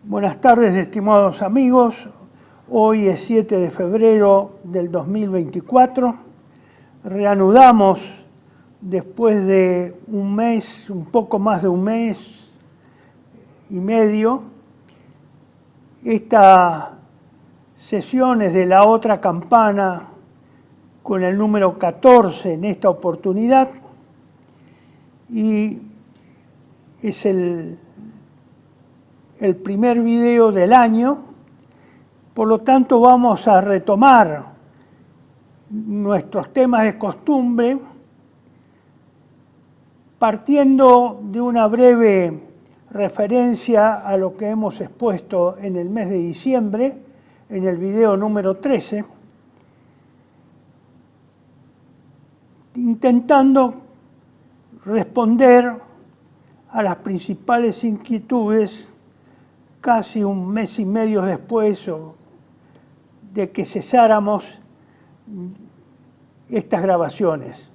Buenas tardes, estimados amigos. Hoy es 7 de febrero del 2024. Reanudamos después de un mes, un poco más de un mes y medio, estas sesiones de la otra campana con el número 14 en esta oportunidad, y es el primer video del año. Por lo tanto, vamos a retomar nuestros temas de costumbre, partiendo de una breve referencia a lo que hemos expuesto en el mes de diciembre, en el video número 13, intentando responder a las principales inquietudes casi un mes y medio después de que cesáramos estas grabaciones.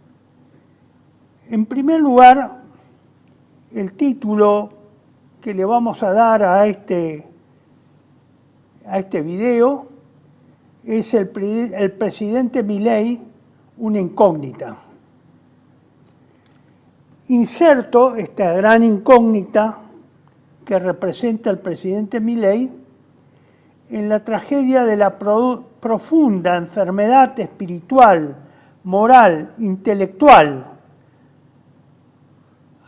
En primer lugar, el título que le vamos a dar a este video es el presidente Milei, una incógnita. Inserto esta gran incógnita que representa el presidente Milei en la tragedia de la profunda enfermedad espiritual, moral, intelectual,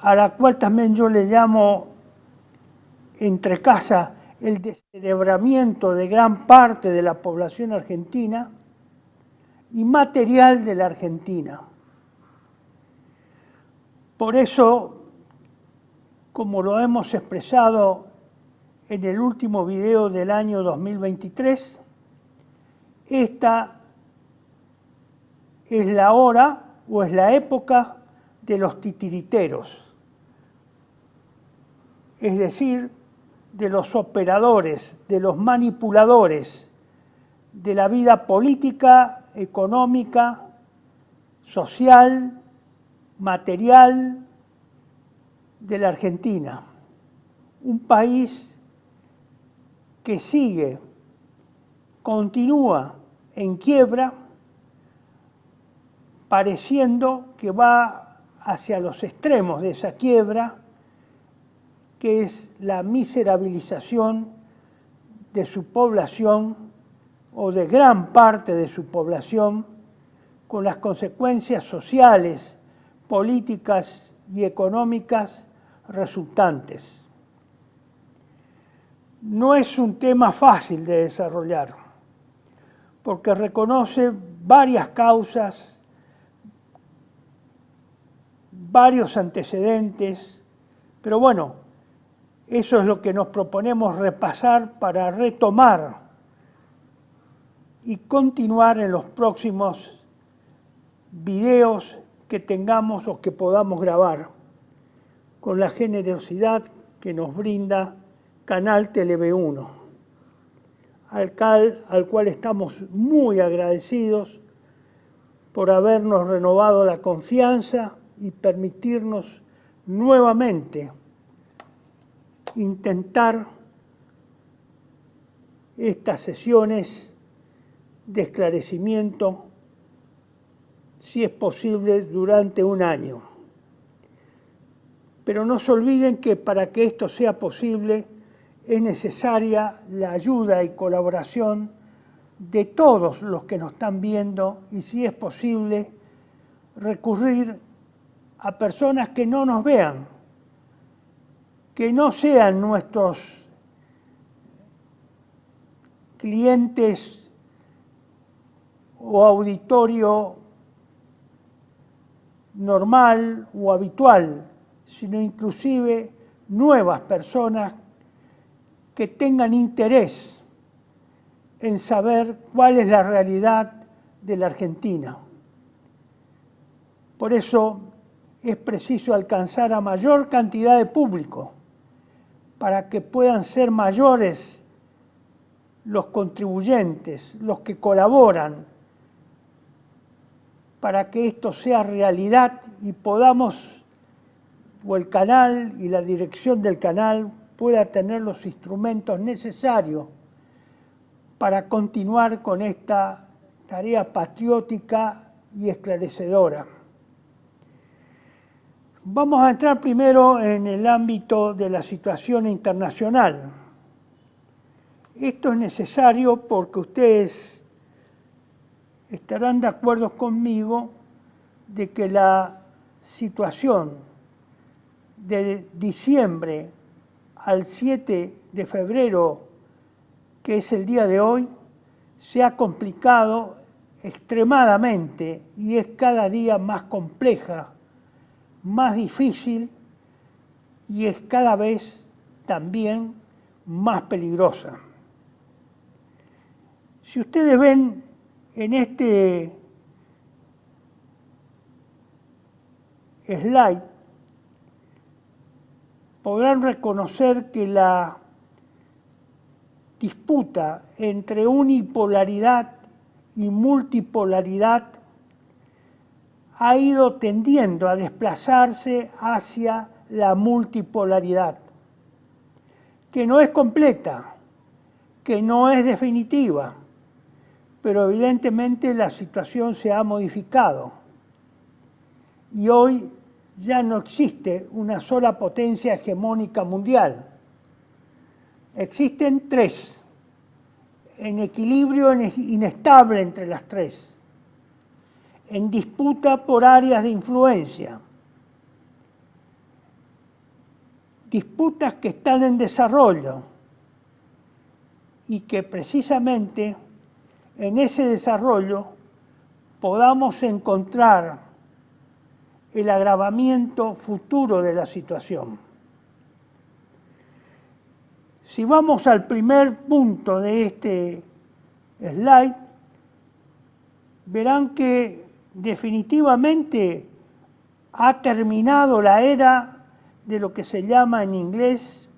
a la cual también yo le llamo, entre casa, el descerebramiento de gran parte de la población argentina y material de la Argentina. Por eso, como lo hemos expresado en el último video del año 2023, esta es la hora o es la época de los titiriteros, es decir, de los operadores, de los manipuladores de la vida política, económica, social, material de la Argentina, un país que continúa en quiebra, pareciendo que va hacia los extremos de esa quiebra, que es la miserabilización de su población o de gran parte de su población, con las consecuencias sociales, políticas y económicas resultantes. No es un tema fácil de desarrollar, porque reconoce varias causas, varios antecedentes, pero bueno, eso es lo que nos proponemos repasar para retomar y continuar en los próximos videos que tengamos o que podamos grabar, con la generosidad que nos brinda Canal Tele-V1, al cual estamos muy agradecidos por habernos renovado la confianza y permitirnos nuevamente intentar estas sesiones de esclarecimiento, si es posible, durante un año. Pero no se olviden que para que esto sea posible es necesaria la ayuda y colaboración de todos los que nos están viendo y, si es posible, recurrir a personas que no nos vean, que no sean nuestros clientes o auditorio normal o habitual, sino inclusive nuevas personas que tengan interés en saber cuál es la realidad de la Argentina. Por eso es preciso alcanzar a mayor cantidad de público para que puedan ser mayores los contribuyentes, los que colaboran, para que esto sea realidad y podamos, o el canal y la dirección del canal, pueda tener los instrumentos necesarios para continuar con esta tarea patriótica y esclarecedora. Vamos a entrar primero en el ámbito de la situación internacional. Esto es necesario porque ustedes estarán de acuerdo conmigo de que la situación de diciembre al 7 de febrero, que es el día de hoy, se ha complicado extremadamente y es cada día más compleja, más difícil y es cada vez también más peligrosa. Si ustedes ven en este slide, podrán reconocer que la disputa entre unipolaridad y multipolaridad ha ido tendiendo a desplazarse hacia la multipolaridad, que no es completa, que no es definitiva, pero evidentemente la situación se ha modificado y hoy ya no existe una sola potencia hegemónica mundial. Existen tres, en equilibrio inestable entre las tres, en disputa por áreas de influencia, disputas que están en desarrollo y que precisamente en ese desarrollo podamos encontrar el agravamiento futuro de la situación. Si vamos al primer punto de este slide, verán que definitivamente ha terminado la era de lo que se llama en inglés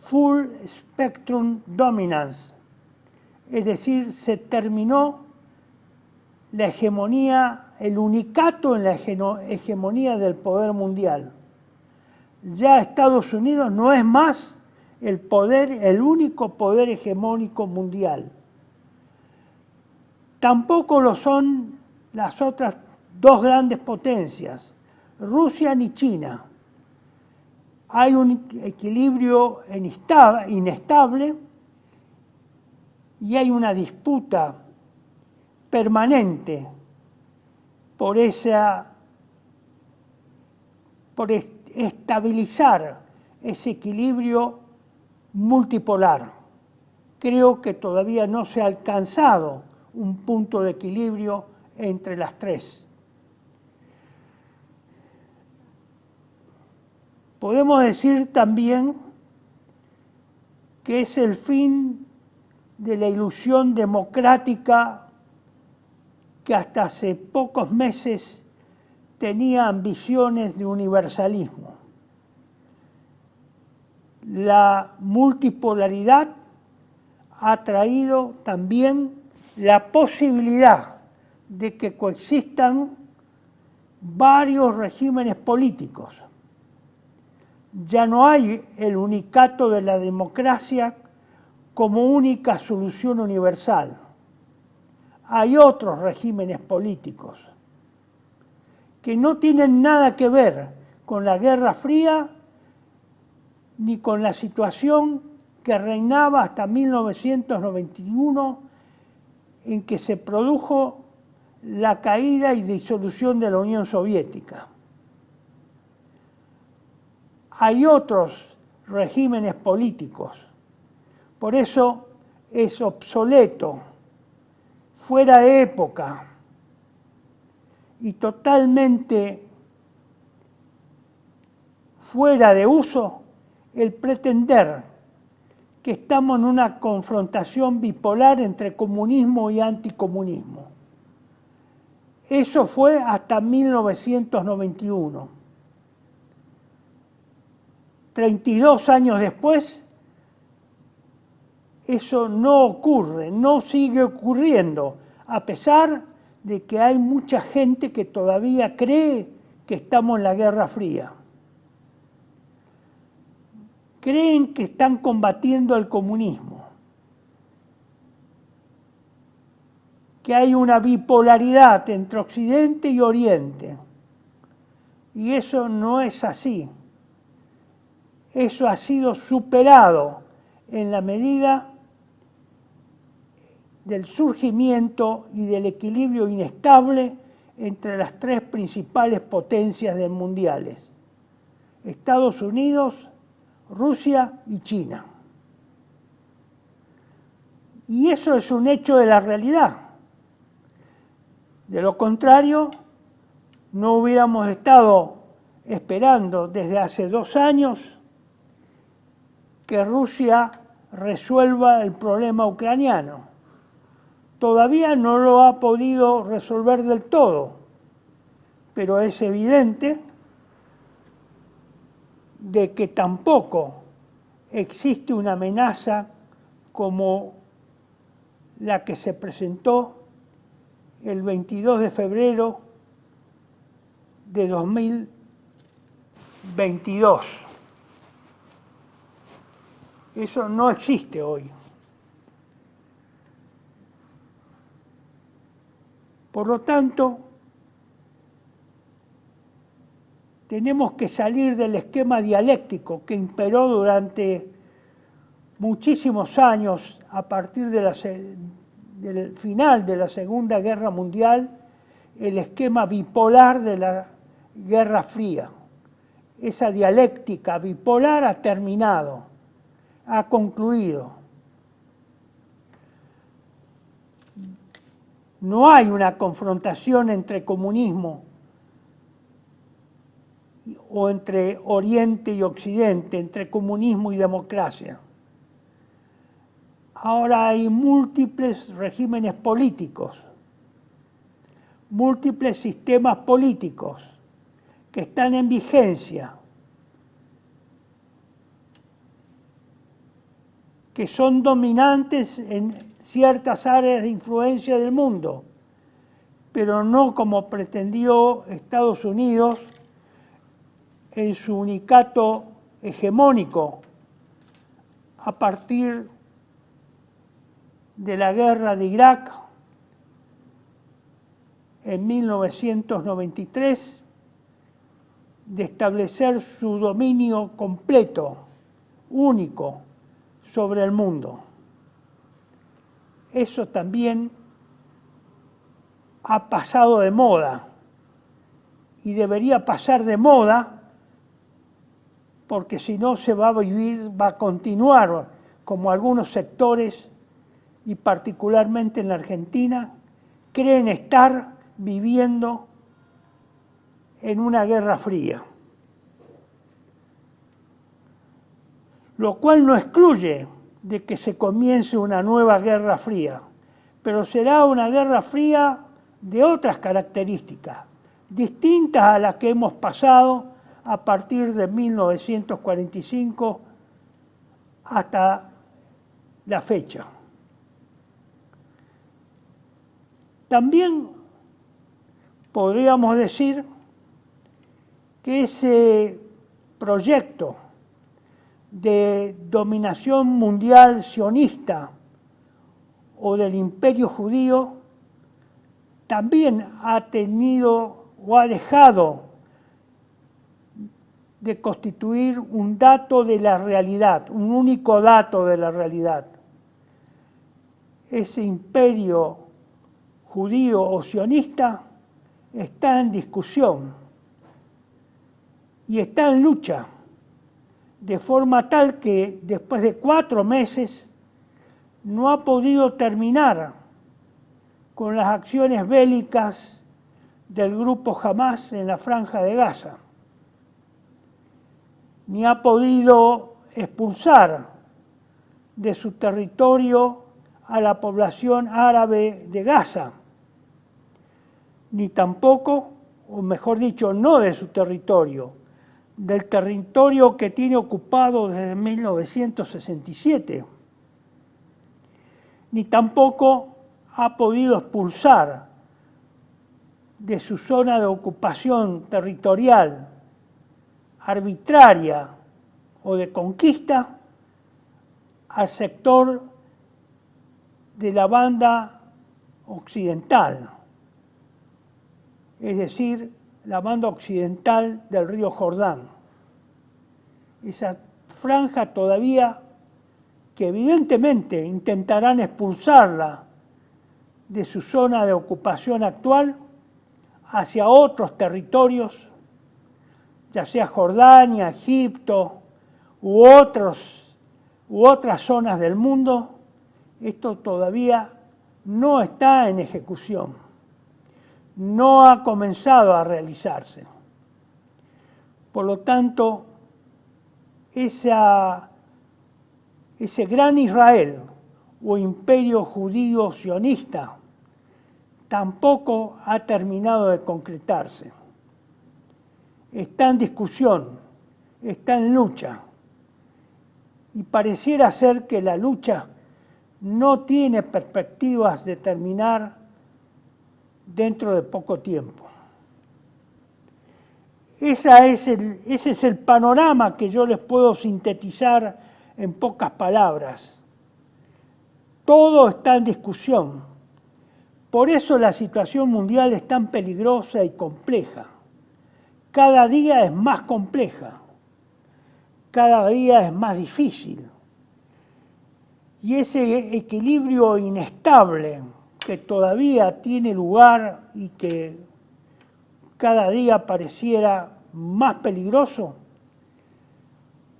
Full Spectrum Dominance, es decir, se terminó la hegemonía, el unicato en la hegemonía del poder mundial. Ya Estados Unidos no es más el único poder hegemónico mundial. Tampoco lo son las otras dos grandes potencias, Rusia ni China. Hay un equilibrio inestable y hay una disputa permanente por estabilizar ese equilibrio multipolar. Creo que todavía no se ha alcanzado un punto de equilibrio entre las tres. Podemos decir también que es el fin de la ilusión democrática que hasta hace pocos meses tenía ambiciones de universalismo. La multipolaridad ha traído también la posibilidad de que coexistan varios regímenes políticos. Ya no hay el unicato de la democracia como única solución universal. Hay otros regímenes políticos que no tienen nada que ver con la Guerra Fría ni con la situación que reinaba hasta 1991, en que se produjo la caída y disolución de la Unión Soviética. Hay otros regímenes políticos. Por eso es obsoleto, fuera de época y totalmente fuera de uso el pretender que estamos en una confrontación bipolar entre comunismo y anticomunismo. Eso fue hasta 1991. 32 años después, eso no ocurre, no sigue ocurriendo, a pesar de que hay mucha gente que todavía cree que estamos en la Guerra Fría. creen que están combatiendo el comunismo, que hay una bipolaridad entre Occidente y Oriente. Y eso no es así. Eso ha sido superado en la medida del surgimiento y del equilibrio inestable entre las tres principales potencias mundiales: Estados Unidos, Rusia y China. Y eso es un hecho de la realidad. De lo contrario, no hubiéramos estado esperando desde hace 2 años que Rusia resuelva el problema ucraniano. Todavía no lo ha podido resolver del todo, pero es evidente de que tampoco existe una amenaza como la que se presentó el 22 de febrero de 2022. Eso no existe hoy. Por lo tanto, tenemos que salir del esquema dialéctico que imperó durante muchísimos años a partir del final de la Segunda Guerra Mundial, el esquema bipolar de la Guerra Fría. Esa dialéctica bipolar ha terminado, ha concluido. No hay una confrontación entre comunismo o entre Oriente y Occidente, entre comunismo y democracia. Ahora hay múltiples regímenes políticos, múltiples sistemas políticos que están en vigencia, que son dominantes en ciertas áreas de influencia del mundo, pero no como pretendió Estados Unidos en su unicato hegemónico a partir de la guerra de Irak en 1993, de establecer su dominio completo, único, sobre el mundo. Eso también ha pasado de moda y debería pasar de moda, porque si no se va a vivir, va a continuar como algunos sectores, y particularmente en la Argentina, creen estar viviendo en una guerra fría. Lo cual no excluye de que se comience una nueva guerra fría, pero será una guerra fría de otras características, distintas a las que hemos pasado a partir de 1945 hasta la fecha. También podríamos decir que ese proyecto de dominación mundial sionista o del imperio judío también ha tenido o ha dejado de constituir un dato de la realidad, un único dato de la realidad. Ese imperio judío o sionista está en discusión y está en lucha, de forma tal que después de 4 meses no ha podido terminar con las acciones bélicas del grupo Hamás en la Franja de Gaza, ni ha podido expulsar de su territorio a la población árabe de Gaza, ni tampoco, o mejor dicho, no de su territorio, del territorio que tiene ocupado desde 1967, ni tampoco ha podido expulsar de su zona de ocupación territorial arbitraria o de conquista al sector de la banda occidental, es decir, la banda occidental del río Jordán. Esa franja todavía que evidentemente intentarán expulsarla de su zona de ocupación actual hacia otros territorios, ya sea Jordania, Egipto u otras zonas del mundo. Esto todavía no está en ejecución, no ha comenzado a realizarse. Por lo tanto, ese gran Israel o imperio judío sionista tampoco ha terminado de concretarse. Está en discusión, está en lucha, y pareciera ser que la lucha no tiene perspectivas de terminar dentro de poco tiempo. Ese es el panorama que yo les puedo sintetizar en pocas palabras. Todo está en discusión. Por eso la situación mundial es tan peligrosa y compleja. Cada día es más compleja. Cada día es más difícil. Y ese equilibrio inestable que todavía tiene lugar y que cada día pareciera más peligroso,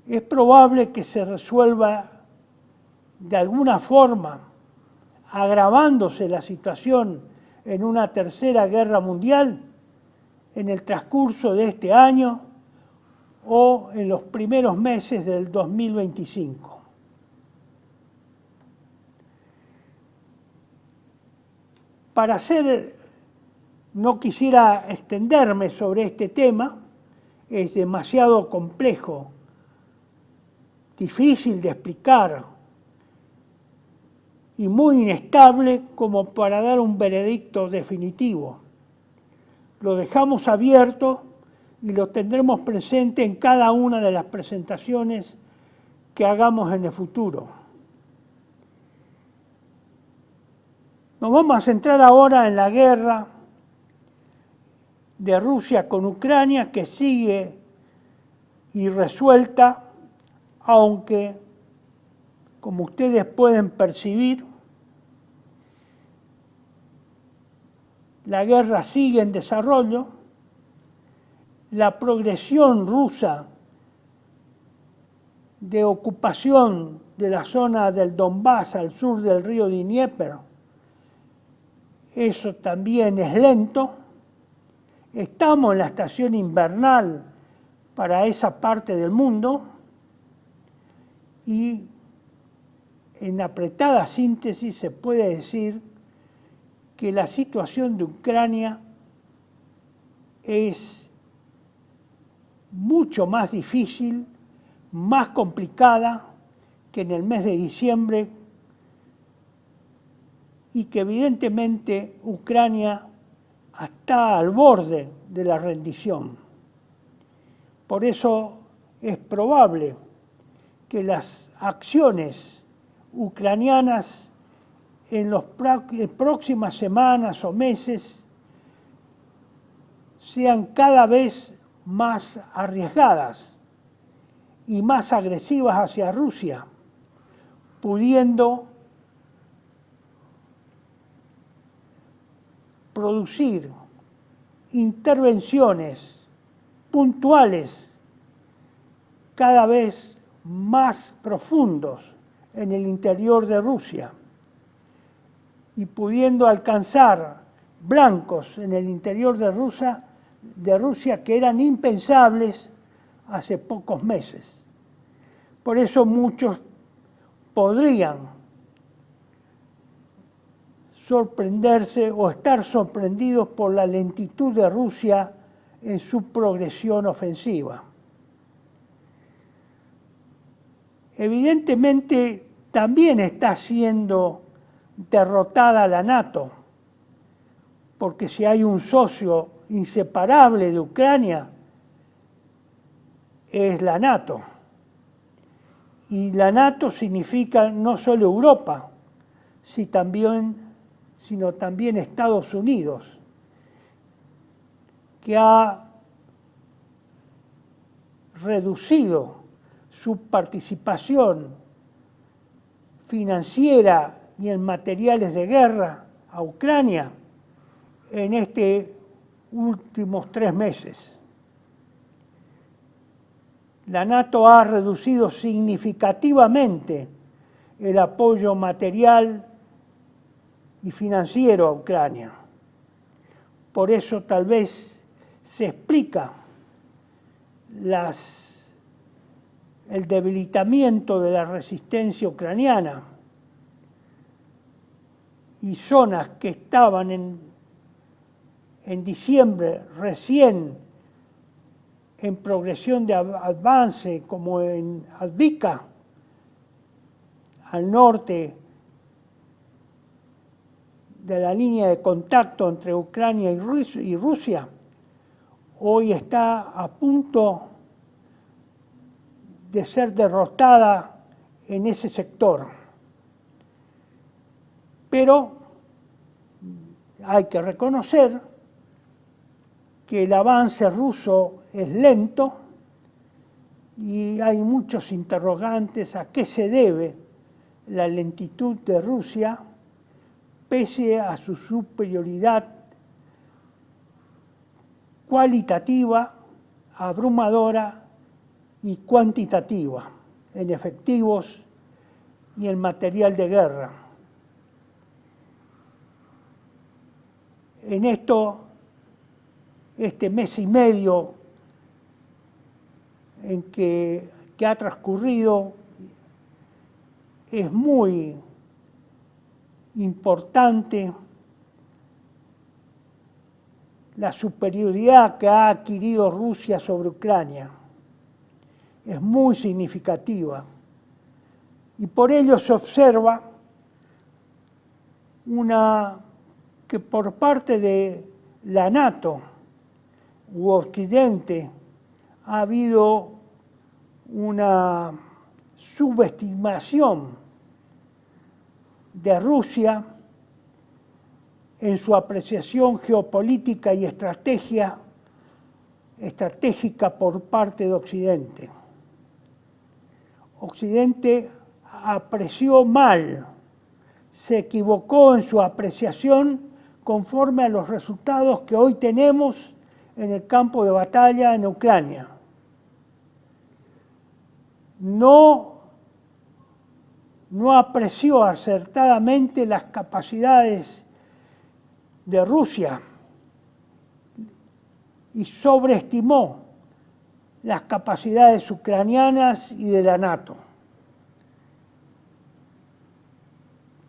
es probable que se resuelva de alguna forma, agravándose la situación en una tercera guerra mundial en el transcurso de este año o en los primeros meses del 2025. No quisiera extenderme sobre este tema, es demasiado complejo, difícil de explicar y muy inestable como para dar un veredicto definitivo. Lo dejamos abierto y lo tendremos presente en cada una de las presentaciones que hagamos en el futuro. Nos vamos a centrar ahora en la guerra de Rusia con Ucrania, que sigue irresuelta, aunque, como ustedes pueden percibir, la guerra sigue en desarrollo. La progresión rusa de ocupación de la zona del Donbass al sur del río Dnieper, eso también es lento. Estamos en la estación invernal para esa parte del mundo y en apretada síntesis se puede decir que la situación de Ucrania es mucho más difícil, más complicada que en el mes de diciembre, y que evidentemente Ucrania está al borde de la rendición. Por eso es probable que las acciones ucranianas en las próximas semanas o meses sean cada vez más arriesgadas y más agresivas hacia Rusia, pudiendo producir intervenciones puntuales cada vez más profundos en el interior de Rusia y pudiendo alcanzar blancos en el interior de Rusia que eran impensables hace pocos meses. Por eso muchos podrían sorprenderse o estar sorprendidos por la lentitud de Rusia en su progresión ofensiva. Evidentemente, también está siendo derrotada la NATO, porque si hay un socio inseparable de Ucrania, es la NATO. Y la NATO significa no solo Europa, sino también Estados Unidos, que ha reducido su participación financiera y en materiales de guerra a Ucrania en estos últimos 3 meses. La NATO ha reducido significativamente el apoyo material y financiero a Ucrania. Por eso tal vez se explica el debilitamiento de la resistencia ucraniana y zonas que estaban en diciembre recién en progresión de avance, como en Avdiivka, al norte de la línea de contacto entre Ucrania y Rusia, hoy está a punto de ser derrotada en ese sector. Pero hay que reconocer que el avance ruso es lento y hay muchos interrogantes a qué se debe la lentitud de Rusia pese a su superioridad cualitativa, abrumadora y cuantitativa en efectivos y en material de guerra. En este mes y medio en que ha transcurrido, es muy importante la superioridad que ha adquirido Rusia sobre Ucrania. Es muy significativa. Y por ello se observa que por parte de la NATO u Occidente ha habido una subestimación de Rusia en su apreciación geopolítica y estratégica por parte de Occidente. Occidente apreció mal, se equivocó en su apreciación conforme a los resultados que hoy tenemos en el campo de batalla en Ucrania. No apreció acertadamente las capacidades de Rusia y sobreestimó las capacidades ucranianas y de la NATO.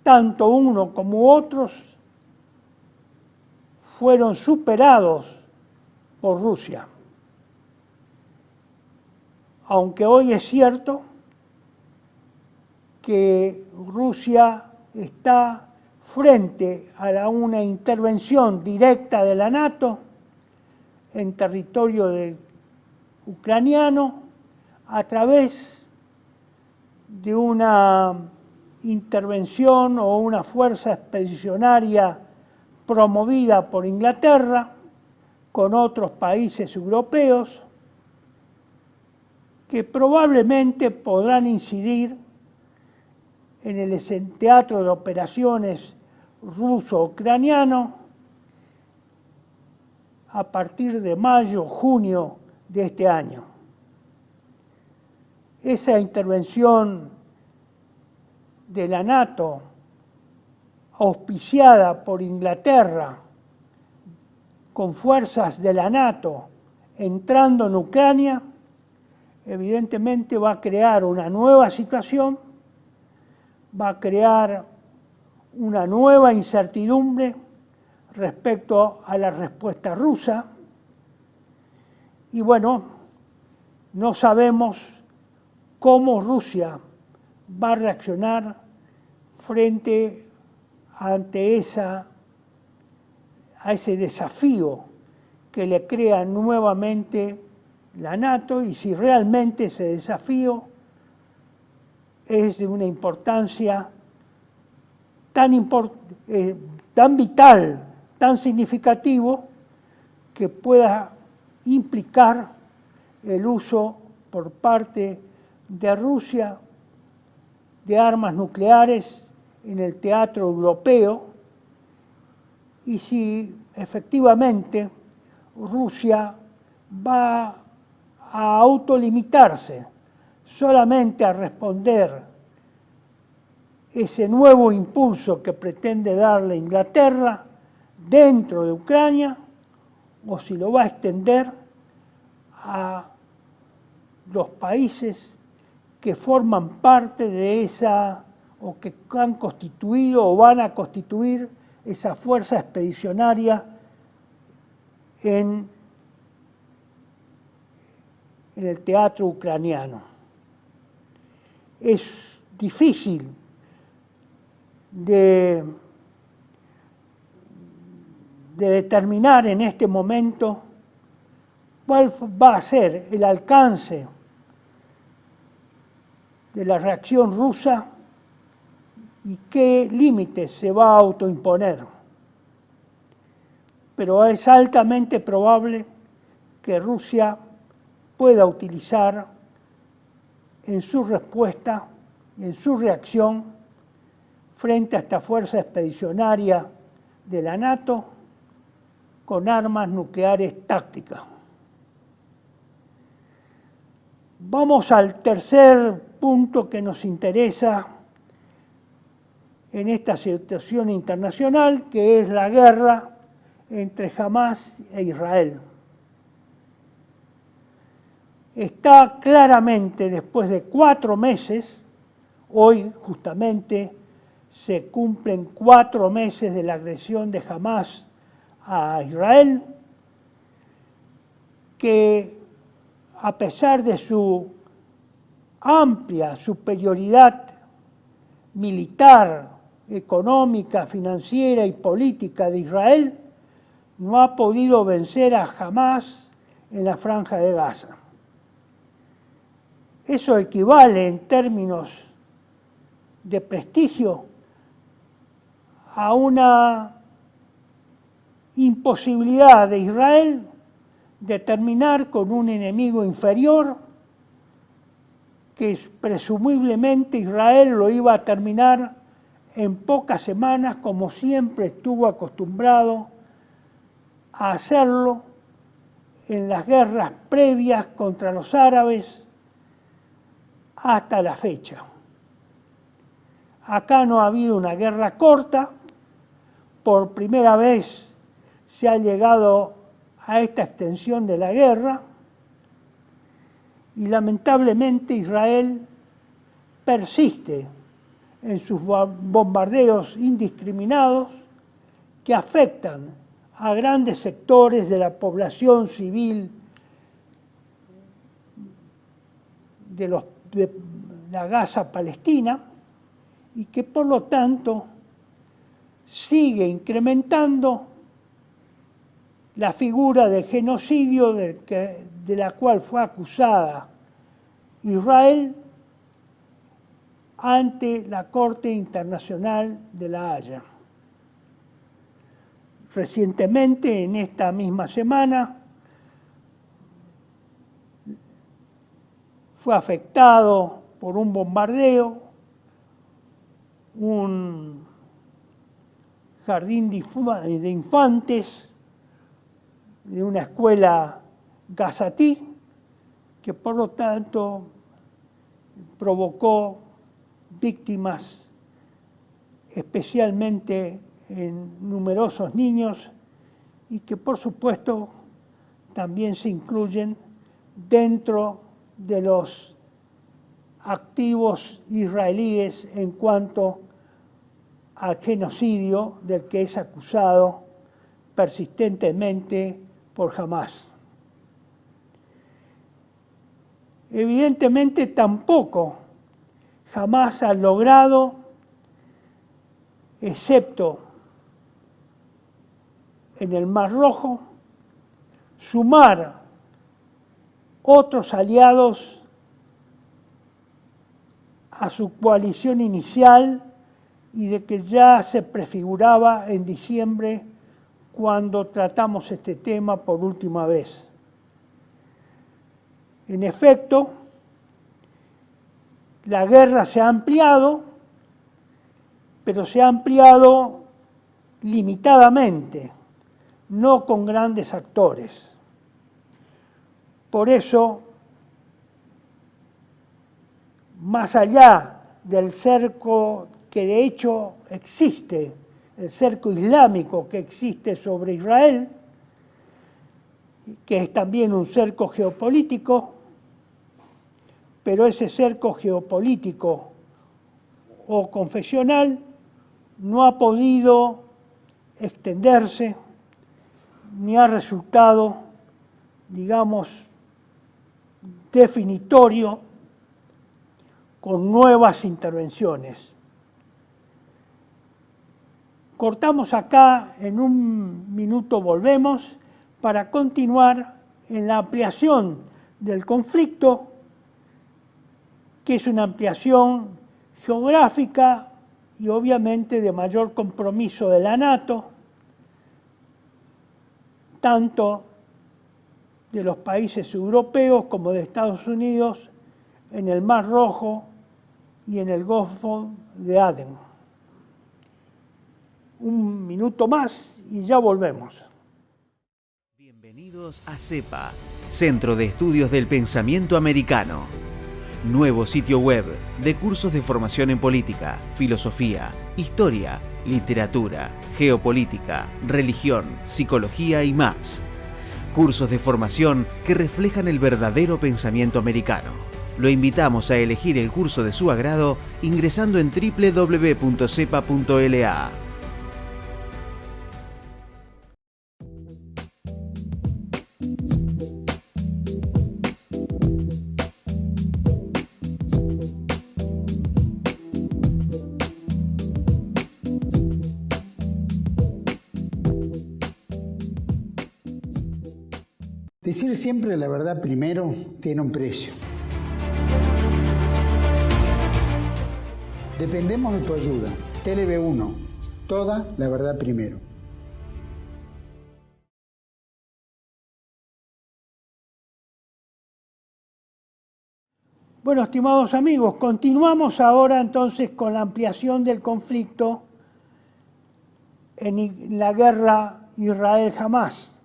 Tanto uno como otros fueron superados por Rusia. Aunque hoy es cierto que Rusia está frente a una intervención directa de la NATO en territorio ucraniano a través de una intervención o una fuerza expedicionaria promovida por Inglaterra con otros países europeos que probablemente podrán incidir en el teatro de operaciones ruso-ucraniano a partir de mayo, junio de este año. Esa intervención de la NATO, auspiciada por Inglaterra, con fuerzas de la NATO entrando en Ucrania, evidentemente va a crear una nueva situación, va a crear una nueva incertidumbre respecto a la respuesta rusa. Y bueno, no sabemos cómo Rusia va a reaccionar ante ese desafío que le crea nuevamente la NATO y si realmente ese desafío es de una importancia tan vital, tan significativo, que pueda implicar el uso por parte de Rusia de armas nucleares en el teatro europeo, y si efectivamente Rusia va a autolimitarse solamente a responder ese nuevo impulso que pretende darle Inglaterra dentro de Ucrania, o si lo va a extender a los países que forman parte de esa, o que han constituido o van a constituir esa fuerza expedicionaria en el teatro ucraniano. Es difícil de determinar en este momento cuál va a ser el alcance de la reacción rusa y qué límites se va a autoimponer. Pero es altamente probable que Rusia pueda utilizar en su respuesta y en su reacción frente a esta fuerza expedicionaria de la NATO con armas nucleares tácticas. Vamos al tercer punto que nos interesa en esta situación internacional, que es la guerra entre Hamás e Israel. Está claramente, después de 4 meses, hoy justamente se cumplen 4 meses de la agresión de Hamás a Israel, que a pesar de su amplia superioridad militar, económica, financiera y política de Israel, no ha podido vencer a Hamás en la Franja de Gaza. Eso equivale en términos de prestigio a una imposibilidad de Israel de terminar con un enemigo inferior, que presumiblemente Israel lo iba a terminar en pocas semanas, como siempre estuvo acostumbrado a hacerlo en las guerras previas contra los árabes hasta la fecha. Acá no ha habido una guerra corta, por primera vez se ha llegado a esta extensión de la guerra, y lamentablemente Israel persiste en sus bombardeos indiscriminados que afectan a grandes sectores de la población civil de la Gaza palestina, y que por lo tanto sigue incrementando la figura del genocidio de la cual fue acusada Israel ante la Corte Internacional de La Haya. Recientemente, en esta misma semana, fue afectado por un bombardeo un jardín de infantes de una escuela gazatí, que por lo tanto provocó víctimas especialmente en numerosos niños, y que por supuesto también se incluyen dentro de los activos israelíes en cuanto al genocidio del que es acusado persistentemente por Hamás. Evidentemente tampoco Hamás ha logrado, excepto en el Mar Rojo, sumar otros aliados a su coalición inicial y de que ya se prefiguraba en diciembre cuando tratamos este tema por última vez. En efecto, la guerra se ha ampliado, pero se ha ampliado limitadamente, no con grandes actores. Por eso, más allá del cerco que de hecho existe, el cerco islámico que existe sobre Israel, que es también un cerco geopolítico, pero ese cerco geopolítico o confesional no ha podido extenderse ni ha resultado, digamos, definitorio con nuevas intervenciones. Cortamos acá, en un minuto volvemos para continuar en la ampliación del conflicto, que es una ampliación geográfica y obviamente de mayor compromiso de la NATO, tanto de los países europeos como de Estados Unidos en el Mar Rojo y en el Golfo de Adén. Un minuto más y ya volvemos. Bienvenidos a CEPA, Centro de Estudios del Pensamiento Americano. Nuevo sitio web de cursos de formación en política, filosofía, historia, literatura, geopolítica, religión, psicología y más. Cursos de formación que reflejan el verdadero pensamiento americano. Lo invitamos a elegir el curso de su agrado ingresando en www.cepa.la. Decir siempre la verdad primero tiene un precio. Dependemos de tu ayuda. TLB1, toda la verdad primero. Bueno, estimados amigos, continuamos ahora entonces con la ampliación del conflicto en la guerra Israel-Hamás.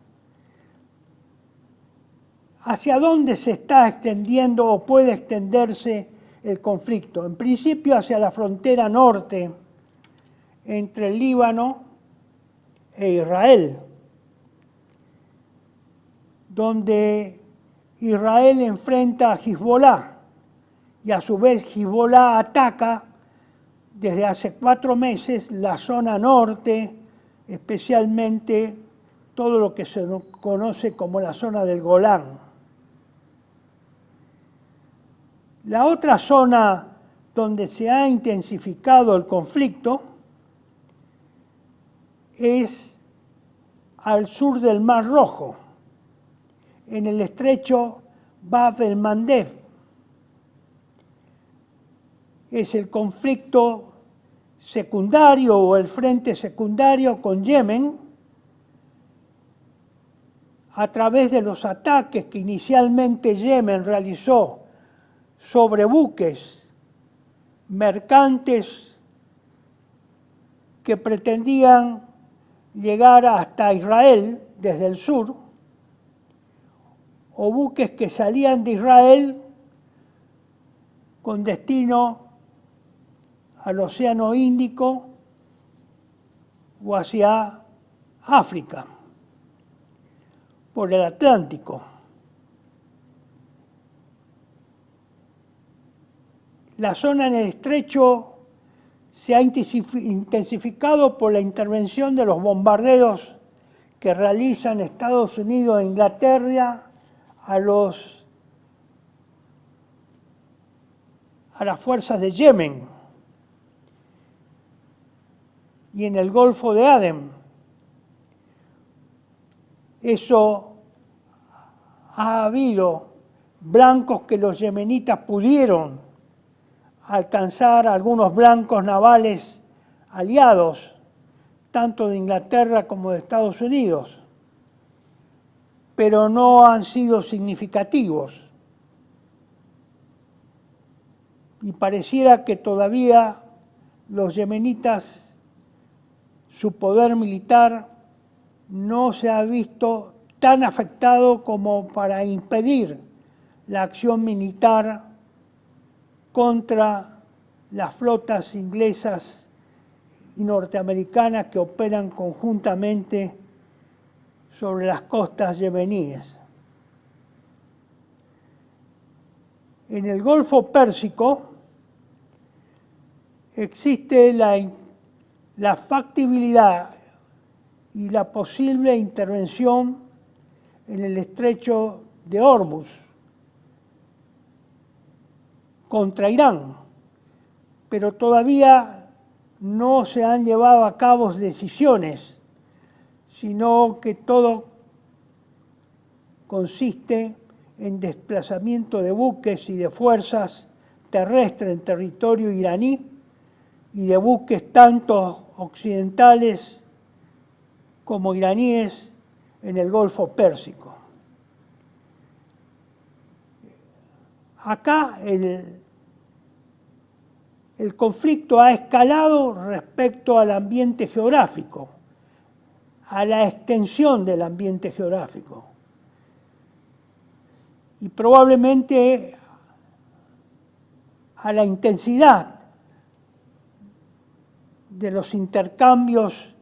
¿Hacia dónde se está extendiendo o puede extenderse el conflicto? En principio hacia la frontera norte entre el Líbano e Israel, donde Israel enfrenta a Hezbollah y a su vez Hezbollah ataca desde hace 4 meses la zona norte, especialmente todo lo que se conoce como la zona del Golán. La otra zona donde se ha intensificado el conflicto es al sur del Mar Rojo, en el estrecho Bab el-Mandeb. Es el conflicto secundario o el frente secundario con Yemen a través de los ataques que inicialmente Yemen realizó sobre buques mercantes que pretendían llegar hasta Israel desde el sur, o buques que salían de Israel con destino al Océano Índico o hacia África, por el Atlántico. La zona en el estrecho se ha intensificado por la intervención de los bombardeos que realizan Estados Unidos e Inglaterra a las fuerzas de Yemen y en el Golfo de Adén. Eso ha habido blancos que los yemenitas pudieron alcanzar algunos blancos navales aliados, tanto de Inglaterra como de Estados Unidos, pero no han sido significativos. Y pareciera que todavía los yemenitas, su poder militar no se ha visto tan afectado como para impedir la acción militar contra las flotas inglesas y norteamericanas que operan conjuntamente sobre las costas yemeníes. En el Golfo Pérsico existe la factibilidad y la posible intervención en el estrecho de Hormuz contra Irán, pero todavía no se han llevado a cabo decisiones, sino que todo consiste en desplazamiento de buques y de fuerzas terrestres en territorio iraní y de buques tanto occidentales como iraníes en el Golfo Pérsico. Acá el conflicto ha escalado respecto al ambiente geográfico, a la extensión del ambiente geográfico y probablemente a la intensidad de los intercambios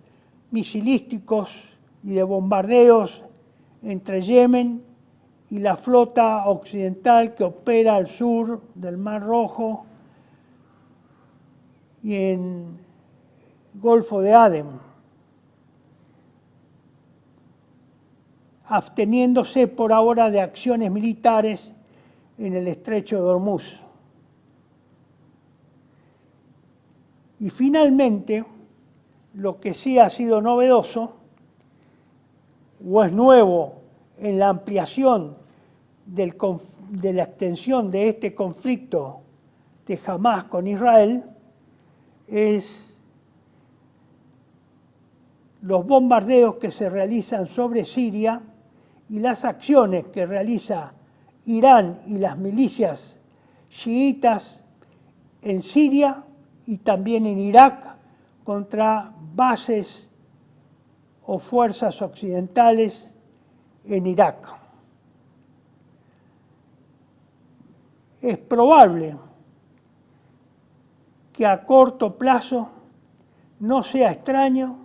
misilísticos y de bombardeos entre Yemen y la flota occidental que opera al sur del Mar Rojo y en el Golfo de Adén, absteniéndose por ahora de acciones militares en el estrecho de Hormuz. Y finalmente, lo que sí ha sido novedoso o es nuevo en la ampliación de la extensión de este conflicto de Hamás con Israel es los bombardeos que se realizan sobre Siria y las acciones que realiza Irán y las milicias chiitas en Siria y también en Irak contra bases o fuerzas occidentales en Irak. Es probable que a corto plazo no sea extraño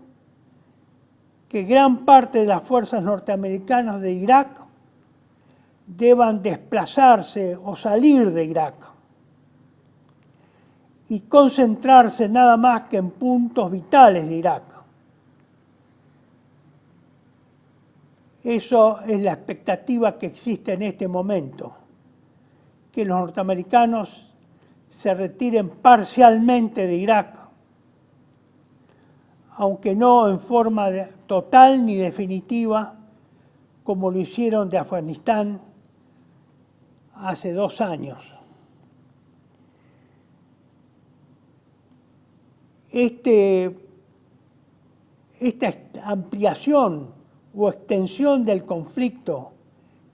que gran parte de las fuerzas norteamericanas de Irak deban desplazarse o salir de Irak y concentrarse nada más que en puntos vitales de Irak. Eso es la expectativa que existe en este momento, que los norteamericanos se retiren parcialmente de Irak, aunque no en forma total ni definitiva, como lo hicieron de Afganistán hace 2 años. Esta ampliación o extensión del conflicto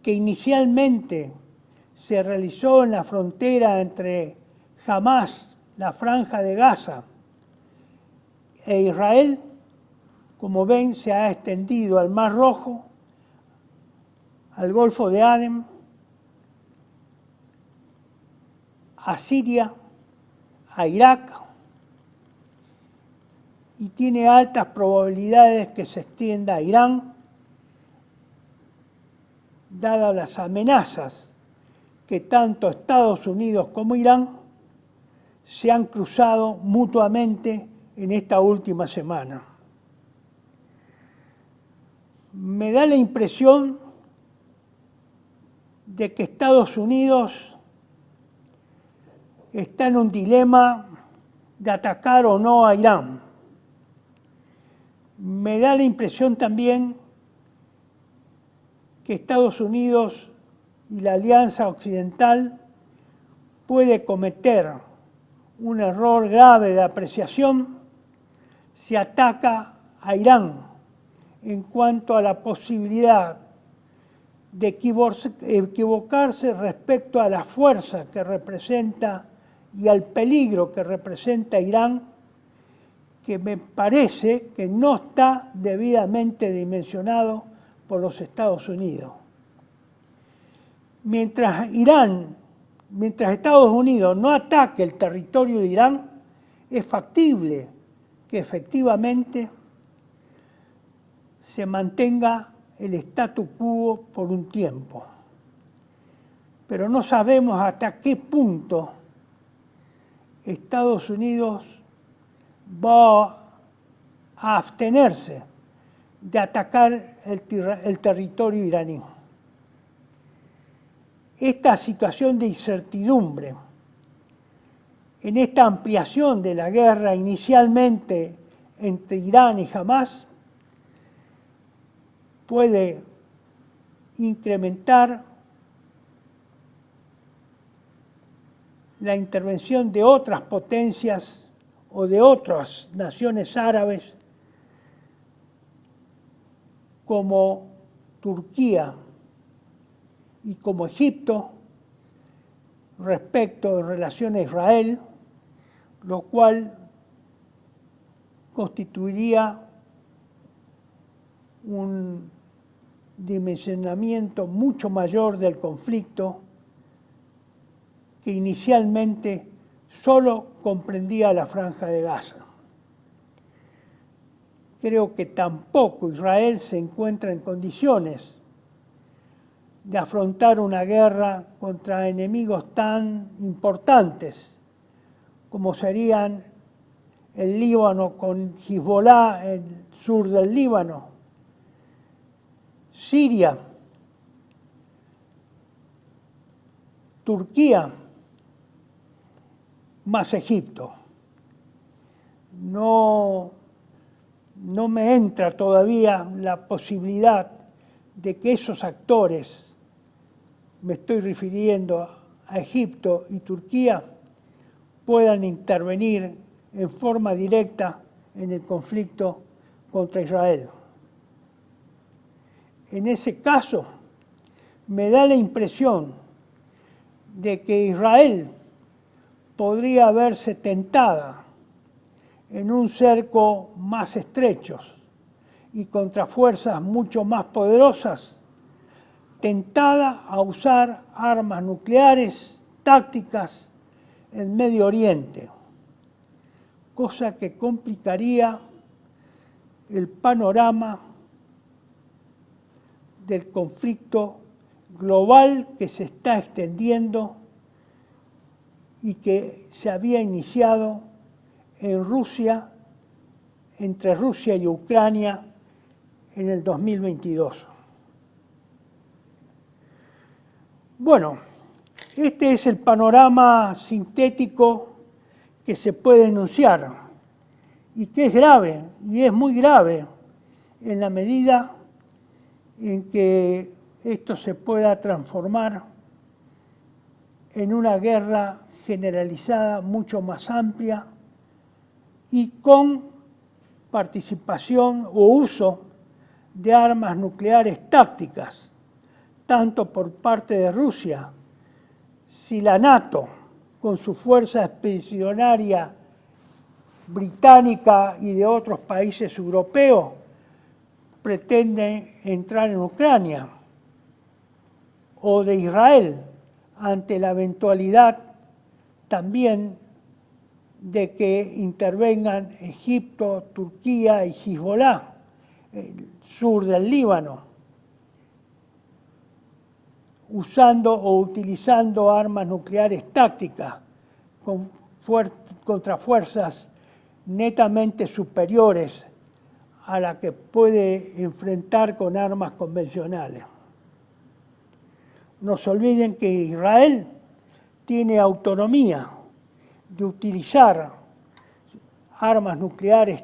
que inicialmente se realizó en la frontera entre Hamás, la Franja de Gaza, e Israel, como ven, se ha extendido al Mar Rojo, al Golfo de Adén, a Siria, a Irak, y tiene altas probabilidades que se extienda a Irán, dadas las amenazas que tanto Estados Unidos como Irán se han cruzado mutuamente en esta última semana. Me da la impresión de que Estados Unidos está en un dilema de atacar o no a Irán. Me da la impresión también que Estados Unidos y la Alianza Occidental puede cometer un error grave de apreciación, se ataca a Irán en cuanto a la posibilidad de equivocarse respecto a la fuerza que representa y al peligro que representa Irán, que me parece que no está debidamente dimensionado por los Estados Unidos. Mientras Estados Unidos no ataque el territorio de Irán, es factible que efectivamente se mantenga el statu quo por un tiempo. Pero no sabemos hasta qué punto Estados Unidos va a abstenerse de atacar el territorio iraní. Esta situación de incertidumbre, en esta ampliación de la guerra inicialmente entre Irán y Hamás, puede incrementar la intervención de otras potencias o de otras naciones árabes como Turquía y como Egipto respecto en relación a Israel, lo cual constituiría un dimensionamiento mucho mayor del conflicto que inicialmente solo comprendía la Franja de Gaza. Creo que tampoco Israel se encuentra en condiciones de afrontar una guerra contra enemigos tan importantes como serían el Líbano con Hezbollah, el sur del Líbano, Siria, Turquía, más Egipto. No me entra todavía la posibilidad de que esos actores, me estoy refiriendo a Egipto y Turquía, puedan intervenir en forma directa en el conflicto contra Israel. En ese caso, me da la impresión de que Israel podría verse tentada en un cerco más estrecho y contra fuerzas mucho más poderosas, tentada a usar armas nucleares tácticas en Medio Oriente, cosa que complicaría el panorama del conflicto global que se está extendiendo y que se había iniciado en Rusia, entre Rusia y Ucrania en el 2022. Bueno, este es el panorama sintético que se puede enunciar y que es grave, y es muy grave en la medida en que esto se pueda transformar en una guerra generalizada mucho más amplia y con participación o uso de armas nucleares tácticas, tanto por parte de Rusia, si la NATO, con su fuerza expedicionaria británica y de otros países europeos, pretende entrar en Ucrania, o de Israel, ante la eventualidad también de que intervengan Egipto, Turquía y Hezbollah, el sur del Líbano, usando o utilizando armas nucleares tácticas contra fuerzas netamente superiores a la que puede enfrentar con armas convencionales. No se olviden que Israel tiene autonomía de utilizar armas nucleares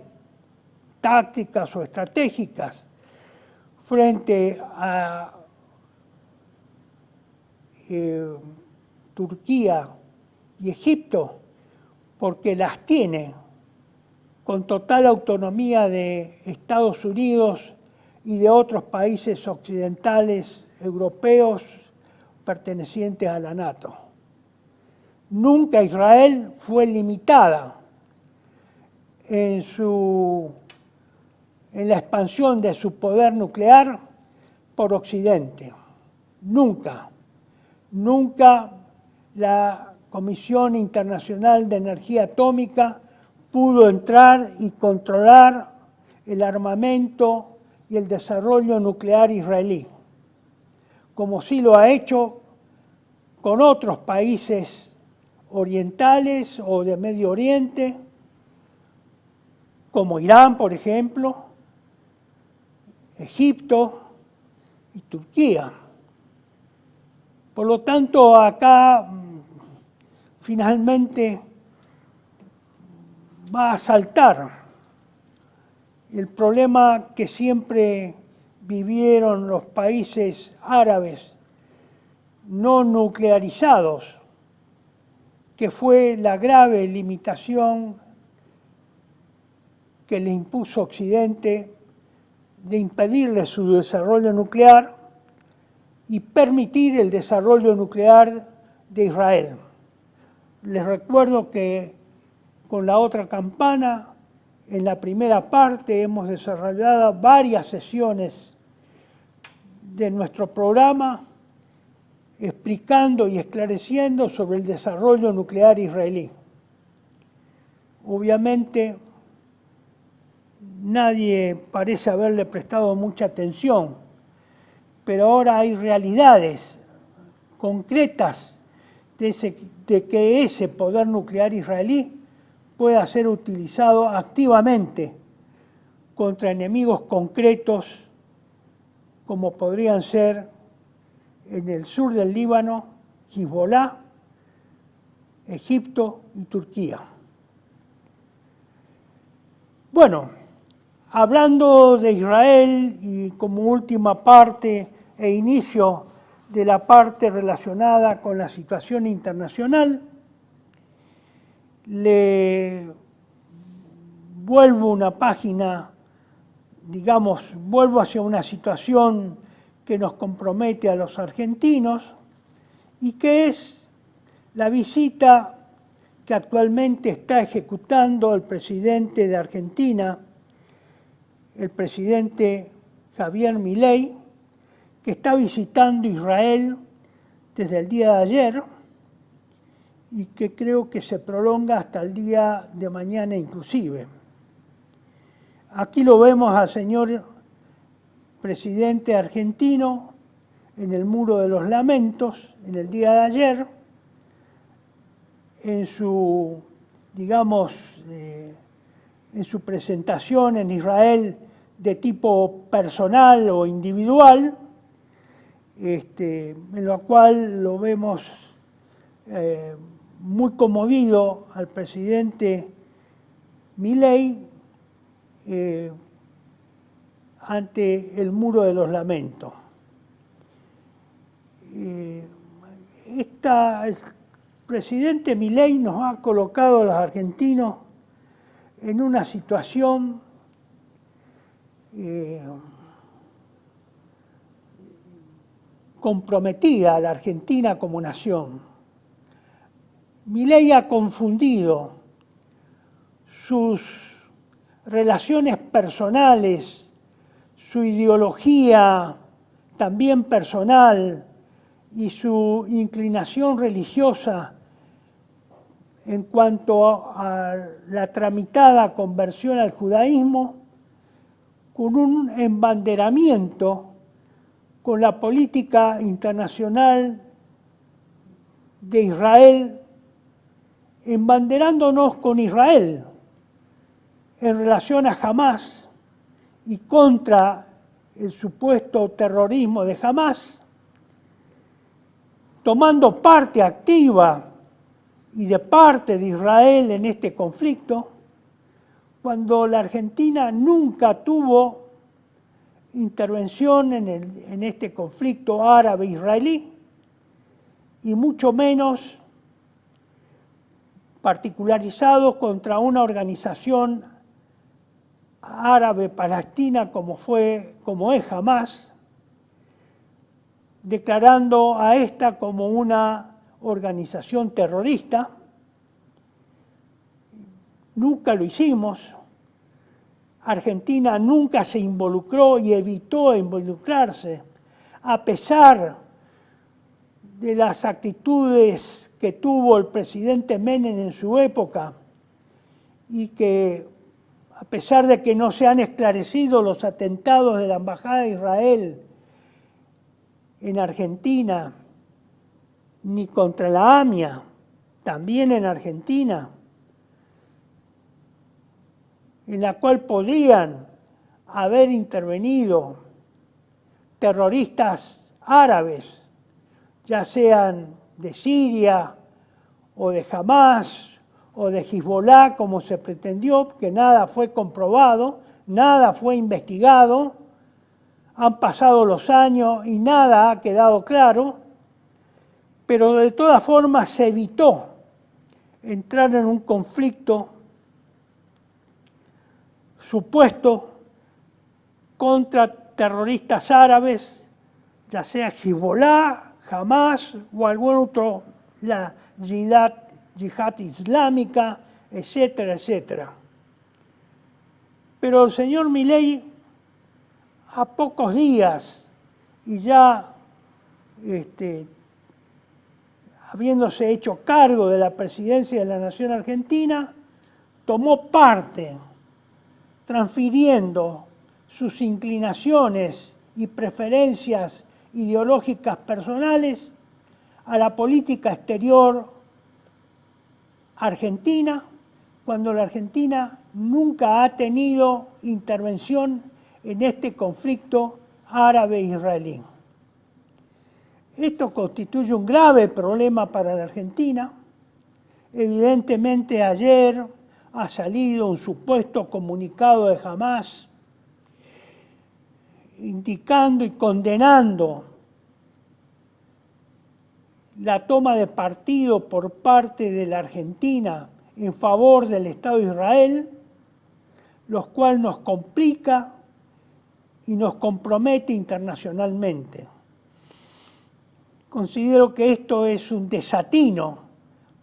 tácticas o estratégicas frente a Turquía y Egipto, porque las tiene con total autonomía de Estados Unidos y de otros países occidentales europeos pertenecientes a la NATO. Nunca Israel fue limitada en la expansión de su poder nuclear por Occidente. Nunca. Nunca la Comisión Internacional de Energía Atómica pudo entrar y controlar el armamento y el desarrollo nuclear israelí, como sí lo ha hecho con otros países orientales o de Medio Oriente, como Irán, por ejemplo, Egipto y Turquía. Por lo tanto, acá finalmente va a saltar el problema que siempre vivieron los países árabes no nuclearizados, que fue la grave limitación que le impuso Occidente de impedirle su desarrollo nuclear y permitir el desarrollo nuclear de Israel. Les recuerdo que con la otra campana, en la primera parte hemos desarrollado varias sesiones de nuestro programa explicando y esclareciendo sobre el desarrollo nuclear israelí. Obviamente, nadie parece haberle prestado mucha atención, pero ahora hay realidades concretas de que ese poder nuclear israelí pueda ser utilizado activamente contra enemigos concretos como podrían ser en el sur del Líbano, Hezbollah, Egipto y Turquía. Bueno, hablando de Israel y como última parte e inicio de la parte relacionada con la situación internacional, le vuelvo una página, digamos, vuelvo hacia una situación que nos compromete a los argentinos y que es la visita que actualmente está ejecutando el presidente de Argentina, el presidente Javier Milei, que está visitando Israel desde el día de ayer y que creo que se prolonga hasta el día de mañana inclusive. Aquí lo vemos al señor presidente argentino en el Muro de los Lamentos en el día de ayer, en su, digamos, en su presentación en Israel de tipo personal o individual, en lo cual lo vemos muy conmovido al presidente Milei ante el Muro de los Lamentos. El presidente Milei nos ha colocado a los argentinos en una situación comprometida a la Argentina como nación. Milei ha confundido sus relaciones personales, su ideología también personal y su inclinación religiosa en cuanto a la tramitada conversión al judaísmo con un embanderamiento con la política internacional de Israel, embanderándonos con Israel en relación a Hamás y contra el supuesto terrorismo de Hamás, tomando parte activa y de parte de Israel en este conflicto, cuando la Argentina nunca tuvo intervención en este conflicto árabe-israelí, y mucho menos particularizado contra una organización árabe palestina como es Hamás, declarando a esta como una organización terrorista. Nunca lo hicimos. Argentina nunca se involucró y evitó involucrarse, a pesar de las actitudes que tuvo el presidente Menem en su época y que, a pesar de que no se han esclarecido los atentados de la Embajada de Israel en Argentina, ni contra la AMIA, también en Argentina, en la cual podrían haber intervenido terroristas árabes, ya sean de Siria o de Hamás o de Hezbollah, como se pretendió, que nada fue comprobado, nada fue investigado, han pasado los años y nada ha quedado claro, pero de todas formas se evitó entrar en un conflicto supuesto contra terroristas árabes, ya sea Hezbollah, Hamás o algún otro, la yihad islámica, etcétera, etcétera. Pero el señor Milei, a pocos días y ya habiéndose hecho cargo de la presidencia de la Nación Argentina, tomó parte, transfiriendo sus inclinaciones y preferencias ideológicas personales a la política exterior argentina, cuando la Argentina nunca ha tenido intervención en este conflicto árabe-israelí. Esto constituye un grave problema para la Argentina. Evidentemente ayer ha salido un supuesto comunicado de Hamás indicando y condenando la toma de partido por parte de la Argentina en favor del Estado de Israel, lo cual nos complica y nos compromete internacionalmente. Considero que esto es un desatino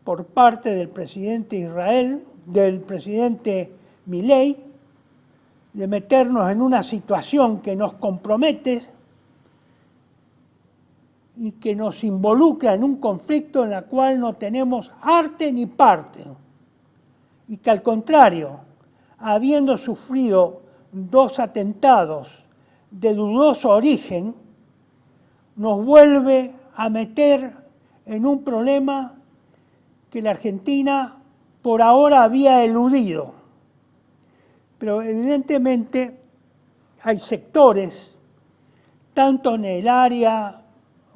por parte del presidente de Israel, del presidente Milei, de meternos en una situación que nos compromete y que nos involucra en un conflicto en el cual no tenemos arte ni parte. Y que al contrario, habiendo sufrido 2 atentados de dudoso origen, nos vuelve a meter en un problema que la Argentina por ahora había eludido. Pero evidentemente hay sectores, tanto en el área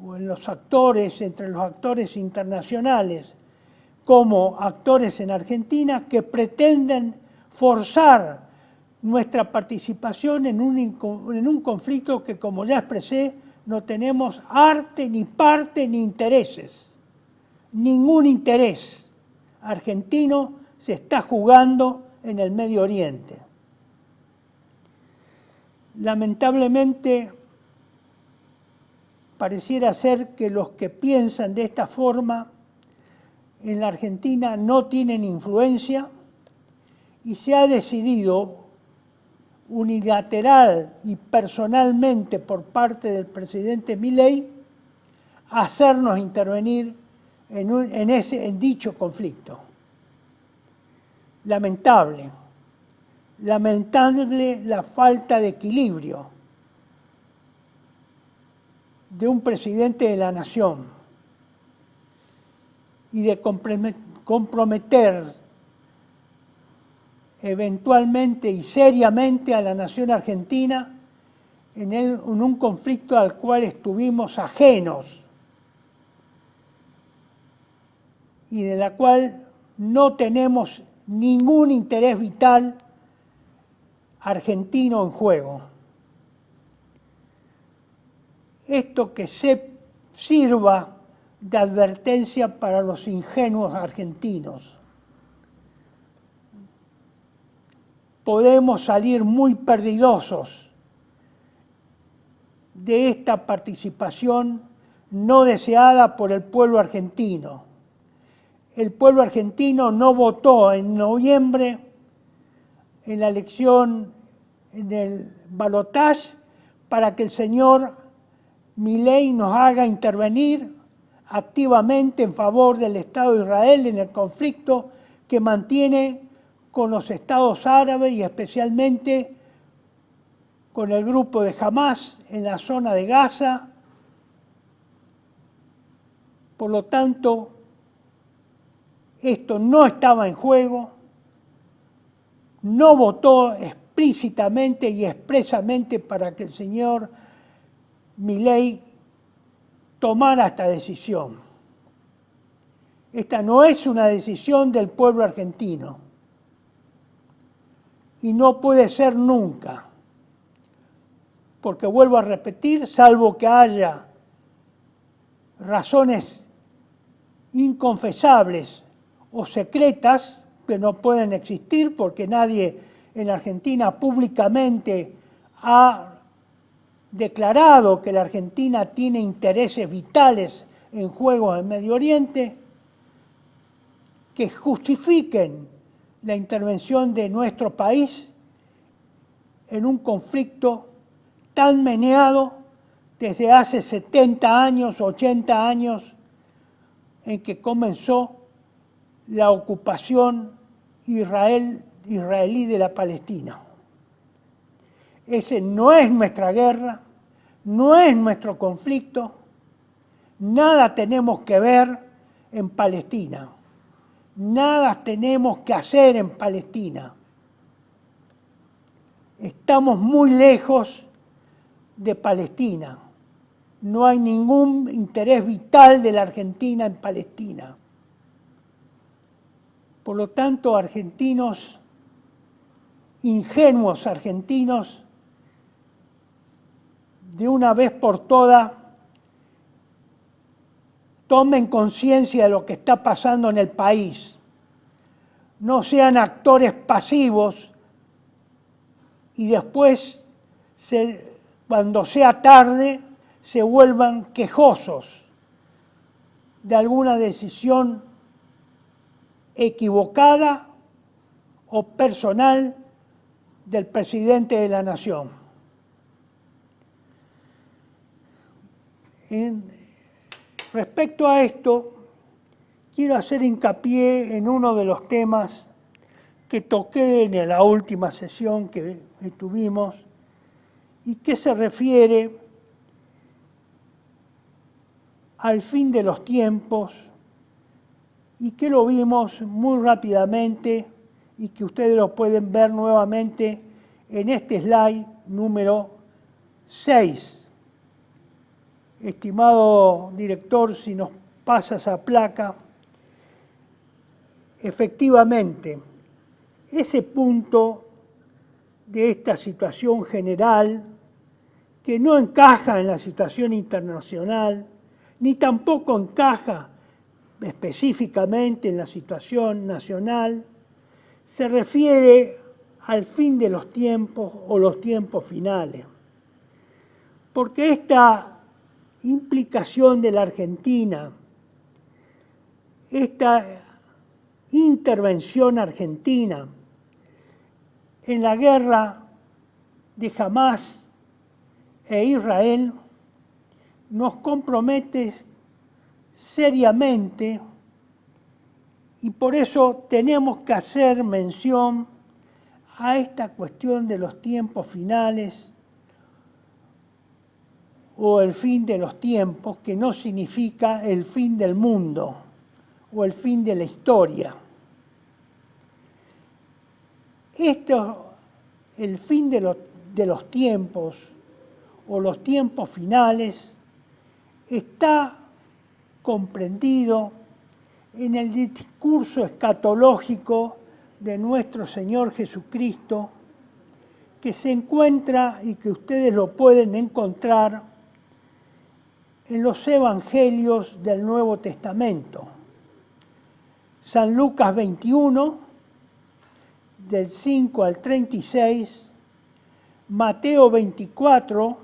o en los actores, entre los actores internacionales, como actores en Argentina, que pretenden forzar nuestra participación en un conflicto que, como ya expresé, no tenemos arte, ni parte, ni intereses. Ningún interés argentino se está jugando en el Medio Oriente. Lamentablemente, pareciera ser que los que piensan de esta forma en la Argentina no tienen influencia y se ha decidido unilateral y personalmente por parte del presidente Milei hacernos intervenir en dicho conflicto. Lamentable la falta de equilibrio de un presidente de la nación y de comprometer eventualmente y seriamente a la nación argentina en un conflicto al cual estuvimos ajenos y de la cual no tenemos ningún interés vital argentino en juego. Esto que sirva de advertencia para los ingenuos argentinos. podemos salir muy perdidosos de esta participación no deseada por el pueblo argentino. El pueblo argentino no votó en noviembre en la elección, en el balotaje, para que el señor Milei nos haga intervenir activamente en favor del Estado de Israel en el conflicto que mantiene con los estados árabes y especialmente con el grupo de Hamás en la zona de Gaza. Por lo tanto, esto no estaba en juego, no votó explícitamente y expresamente para que el señor Milei tomara esta decisión. Esta no es una decisión del pueblo argentino y no puede ser nunca, porque vuelvo a repetir, salvo que haya razones inconfesables o secretas que no pueden existir porque nadie en Argentina públicamente ha declarado que la Argentina tiene intereses vitales en juego en Medio Oriente, que justifiquen la intervención de nuestro país en un conflicto tan meneado desde hace 70 años, 80 años, en que comenzó la ocupación israelí de la Palestina. Ese no es nuestra guerra, no es nuestro conflicto, nada tenemos que ver en Palestina, nada tenemos que hacer en Palestina. Estamos muy lejos de Palestina, no hay ningún interés vital de la Argentina en Palestina. Por lo tanto, argentinos, ingenuos argentinos, de una vez por todas, tomen conciencia de lo que está pasando en el país. No sean actores pasivos y después, cuando sea tarde, se vuelvan quejosos de alguna decisión equivocada o personal del presidente de la nación. Respecto a esto, quiero hacer hincapié en uno de los temas que toqué en la última sesión que tuvimos y que se refiere al fin de los tiempos y que lo vimos muy rápidamente y que ustedes lo pueden ver nuevamente en este slide número 6. Estimado director, si nos pasa esa placa, efectivamente, ese punto de esta situación general, que no encaja en la situación internacional, ni tampoco encaja específicamente en la situación nacional, se refiere al fin de los tiempos o los tiempos finales. Porque esta implicación de la Argentina, esta intervención argentina en la guerra de Hamás e Israel nos compromete seriamente y por eso tenemos que hacer mención a esta cuestión de los tiempos finales o el fin de los tiempos, que no significa el fin del mundo o el fin de la historia. El fin de los tiempos o los tiempos finales está comprendido en el discurso escatológico de nuestro Señor Jesucristo, que se encuentra y que ustedes lo pueden encontrar en los evangelios del Nuevo Testamento. San Lucas 21, del 5 al 36, Mateo 24,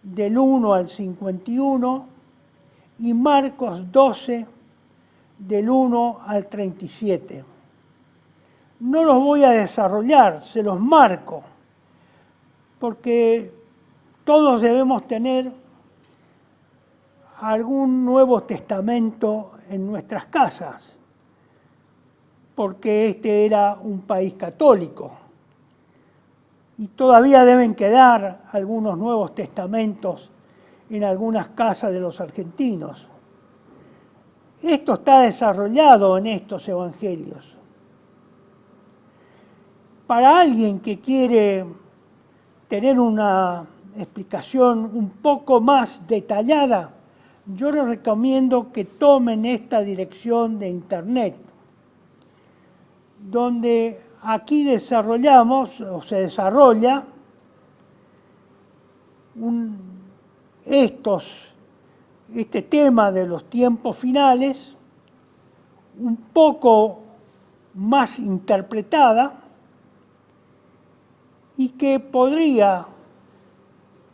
del 1 al 51, y Marcos 12, del 1 al 37. No los voy a desarrollar, se los marco, porque todos debemos tener algún Nuevo Testamento en nuestras casas, porque este era un país católico. Y todavía deben quedar algunos Nuevos Testamentos en algunas casas de los argentinos. Esto está desarrollado en estos evangelios. Para alguien que quiere tener una explicación un poco más detallada, yo les recomiendo que tomen esta dirección de internet, donde aquí desarrollamos, o se desarrolla, este tema de los tiempos finales, un poco más interpretada, y que podría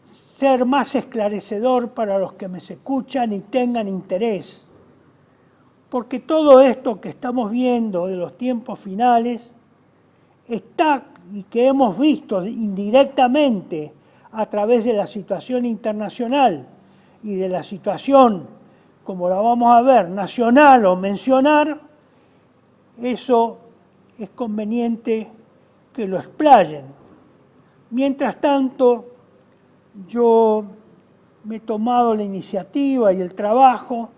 ser más esclarecedor para los que me escuchan y tengan interés. Porque todo esto que estamos viendo de los tiempos finales está, y que hemos visto indirectamente a través de la situación internacional y de la situación, como la vamos a ver, nacional o mencionar, eso es conveniente que lo explayen. Mientras tanto, yo me he tomado la iniciativa y el trabajo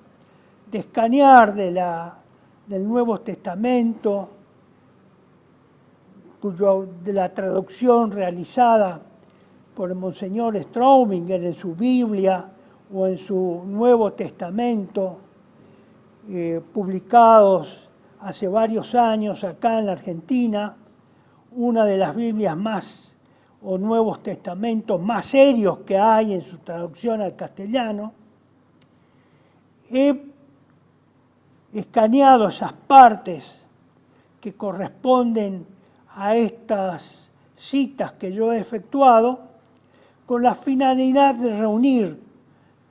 de escanear del Nuevo Testamento, de la traducción realizada por el Monseñor Strauminger en su Biblia o en su Nuevo Testamento, publicados hace varios años acá en la Argentina, una de las Biblias más o Nuevos Testamentos más serios que hay en su traducción al castellano. He escaneado esas partes que corresponden a estas citas que yo he efectuado con la finalidad de reunir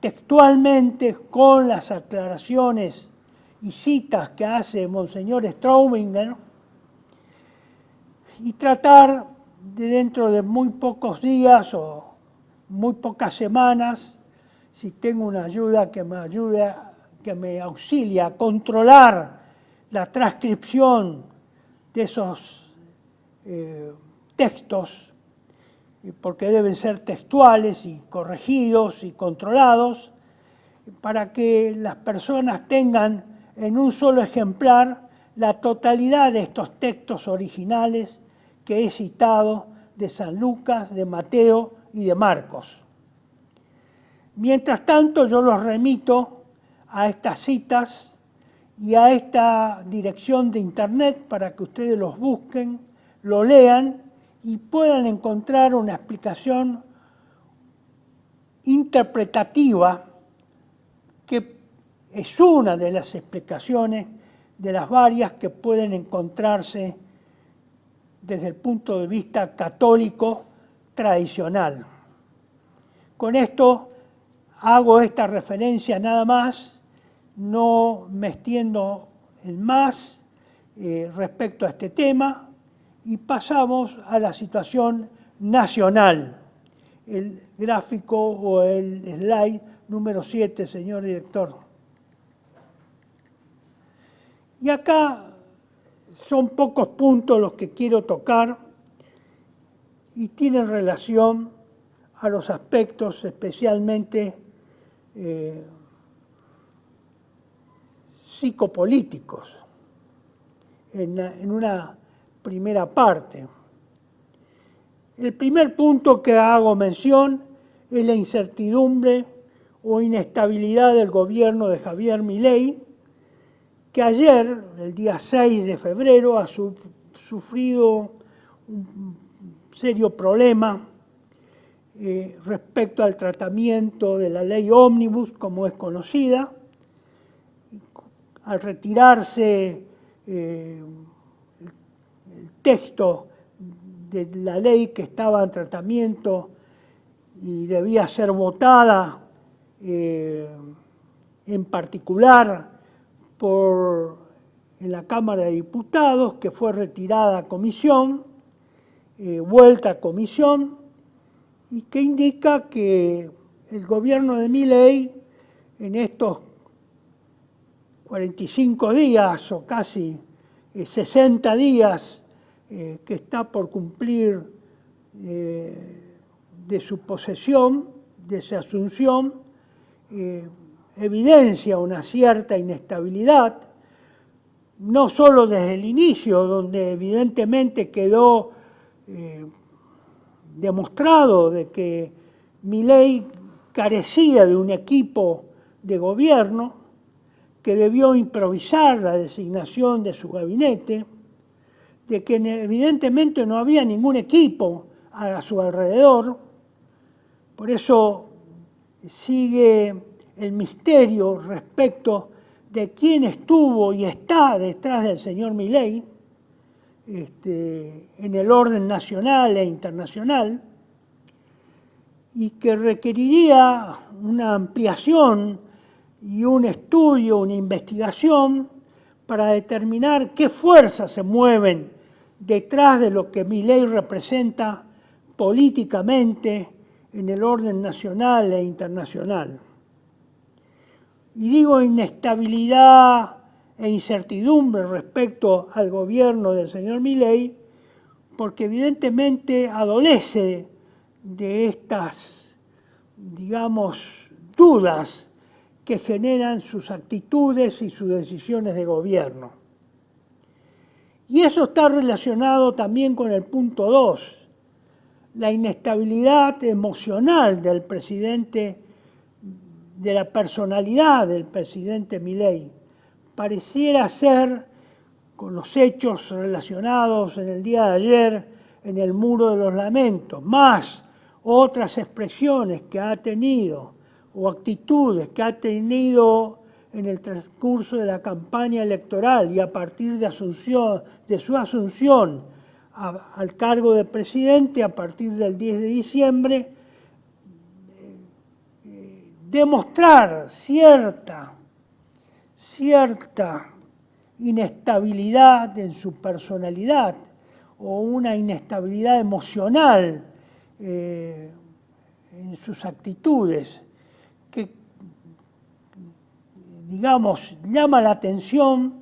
textualmente con las aclaraciones y citas que hace Monseñor Strauminger y tratar de dentro de muy pocos días o muy pocas semanas, si tengo una ayuda que me auxilie a controlar la transcripción de esos textos, porque deben ser textuales y corregidos y controlados, para que las personas tengan en un solo ejemplar la totalidad de estos textos originales que he citado de San Lucas, de Mateo y de Marcos. Mientras tanto, yo los remito a estas citas y a esta dirección de internet para que ustedes los busquen, lo lean y puedan encontrar una explicación interpretativa que es una de las explicaciones de las varias que pueden encontrarse desde el punto de vista católico tradicional. Con esto hago esta referencia nada más, no me extiendo en más respecto a este tema y pasamos a la situación nacional. El gráfico o el slide número 7, señor director. Y acá son pocos puntos los que quiero tocar y tienen relación a los aspectos especialmente psicopolíticos en una primera parte. El primer punto que hago mención es la incertidumbre o inestabilidad del gobierno de Javier Milei, que ayer, el día 6 de febrero, ha sufrido un serio problema respecto al tratamiento de la ley Ómnibus, como es conocida. Al retirarse el texto de la ley que estaba en tratamiento y debía ser votada, en particular en la Cámara de Diputados, que fue retirada a comisión, vuelta a comisión, y que indica que el gobierno de Milei en estos 45 días o casi 60 días que está por cumplir de su posesión, de su asunción, evidencia una cierta inestabilidad, no solo desde el inicio, donde evidentemente quedó demostrado de que Milei carecía de un equipo de gobierno, que debió improvisar la designación de su gabinete, de que evidentemente no había ningún equipo a su alrededor. Por eso sigue el misterio respecto de quién estuvo y está detrás del señor Milei en el orden nacional e internacional, y que requeriría una ampliación y un estudio, una investigación para determinar qué fuerzas se mueven detrás de lo que Milei representa políticamente en el orden nacional e internacional. Y digo inestabilidad e incertidumbre respecto al gobierno del señor Milei, porque evidentemente adolece de estas, digamos, dudas que generan sus actitudes y sus decisiones de gobierno. Y eso está relacionado también con el punto 2, la inestabilidad emocional del presidente, de la personalidad del presidente Milei. Pareciera ser, con los hechos relacionados en el día de ayer en el Muro de los Lamentos, más otras expresiones que ha tenido o actitudes que ha tenido en el transcurso de la campaña electoral y a partir de su asunción al cargo de presidente a partir del 10 de diciembre, demostrar cierta inestabilidad en su personalidad o una inestabilidad emocional en sus actitudes que, digamos, llama la atención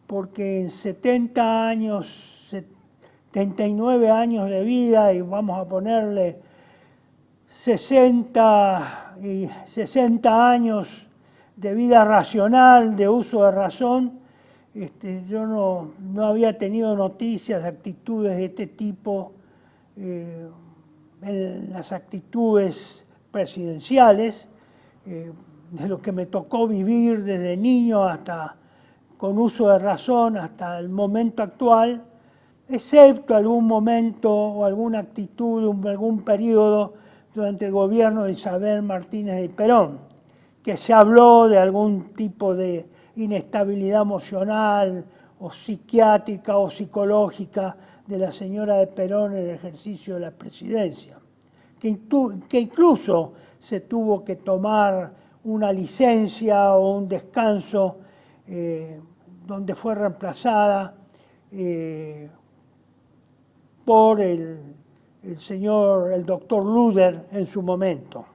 porque en 79 años de vida, y vamos a ponerle 60 años de vida racional, de uso de razón, yo no había tenido noticias de actitudes de este tipo en las actitudes presidenciales, de lo que me tocó vivir desde niño hasta con uso de razón hasta el momento actual, excepto algún momento o alguna actitud, algún periodo durante el gobierno de Isabel Martínez de Perón, que se habló de algún tipo de inestabilidad emocional o psiquiátrica o psicológica de la señora de Perón en el ejercicio de la presidencia, que incluso se tuvo que tomar una licencia o un descanso donde fue reemplazada por el doctor Luder en su momento.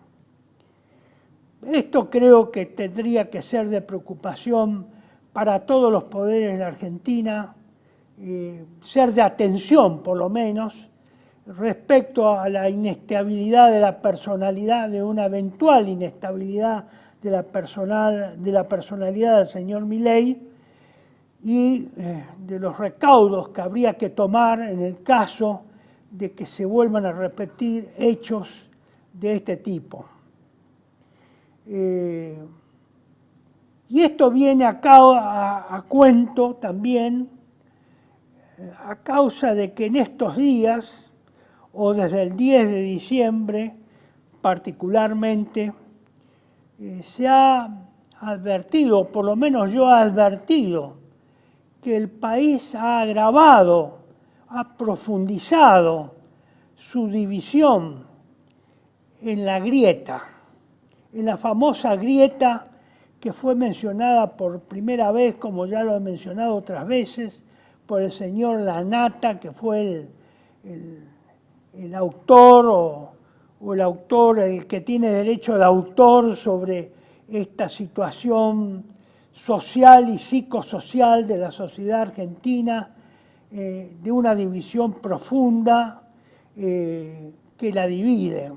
Esto creo que tendría que ser de preocupación para todos los poderes en la Argentina, ser de atención por lo menos, respecto a la inestabilidad de la personalidad, de una eventual inestabilidad de la personalidad del señor Milei y de los recaudos que habría que tomar en el caso de que se vuelvan a repetir hechos de este tipo. Y esto viene a cuento también a causa de que en estos días, o desde el 10 de diciembre particularmente, se ha advertido, por lo menos yo he advertido, que el país ha agravado ha profundizado su división en la grieta, en la famosa grieta que fue mencionada por primera vez, como ya lo he mencionado otras veces, por el señor Lanata, que fue el autor o el autor, el que tiene derecho de autor sobre esta situación social y psicosocial de la sociedad argentina, de una división profunda que la divide.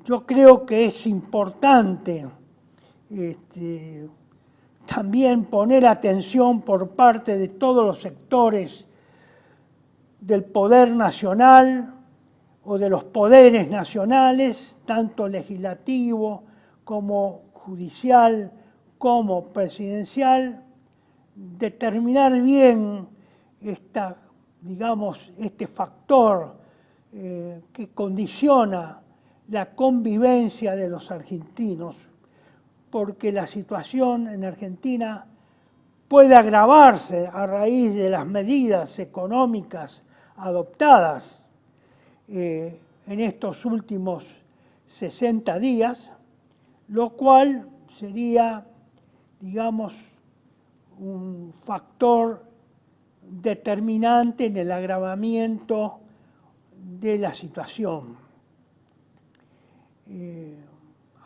Yo creo que es importante también poner atención por parte de todos los sectores del poder nacional o de los poderes nacionales, tanto legislativo como judicial como presidencial, determinar bien este factor que condiciona la convivencia de los argentinos, porque la situación en Argentina puede agravarse a raíz de las medidas económicas adoptadas en estos últimos 60 días, lo cual sería, digamos, un factor determinante en el agravamiento de la situación.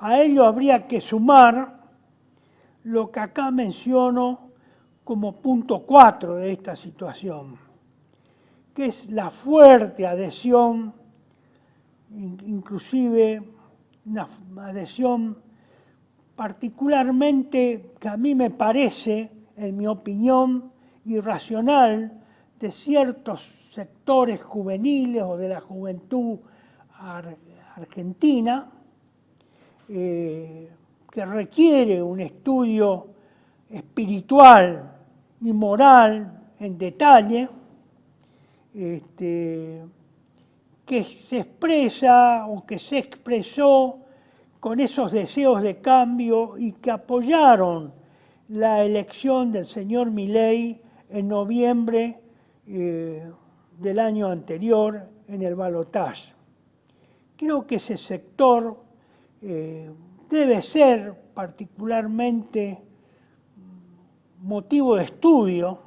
A ello habría que sumar lo que acá menciono como punto 4 de esta situación, que es la fuerte adhesión, inclusive una adhesión particularmente que a mí me parece, en mi opinión, irracional de ciertos sectores juveniles o de la juventud argentina, que requiere un estudio espiritual y moral en detalle, que se expresa o que se expresó con esos deseos de cambio y que apoyaron la elección del señor Milei en noviembre del año anterior en el balotaje. Creo que ese sector debe ser particularmente motivo de estudio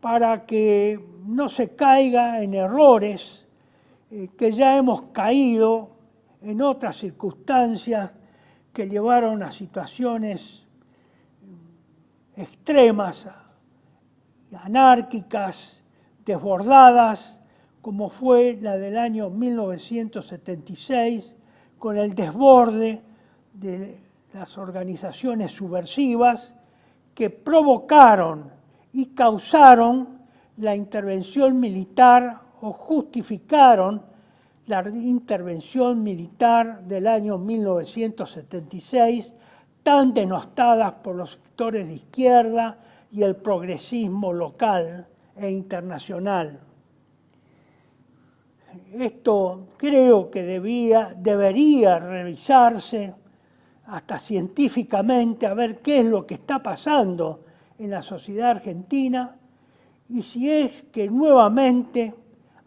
para que no se caiga en errores que ya hemos caído en otras circunstancias que llevaron a situaciones extremas, anárquicas, desbordadas, como fue la del año 1976, con el desborde de las organizaciones subversivas que provocaron y causaron la intervención militar o justificaron la intervención militar del año 1976, tan denostadas por los sectores de izquierda y el progresismo local e internacional. Esto creo que debería revisarse hasta científicamente, a ver qué es lo que está pasando en la sociedad argentina y si es que nuevamente,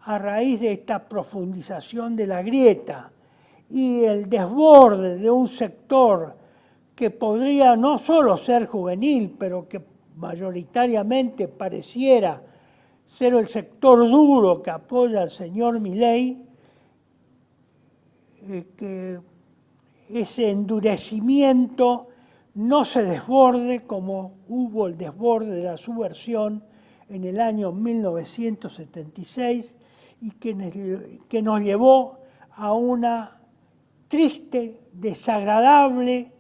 a raíz de esta profundización de la grieta y el desborde de un sector que podría no solo ser juvenil, pero que mayoritariamente pareciera ser el sector duro que apoya al señor Milei, que ese endurecimiento no se desborde como hubo el desborde de la subversión en el año 1976 y que nos llevó a una triste, desagradable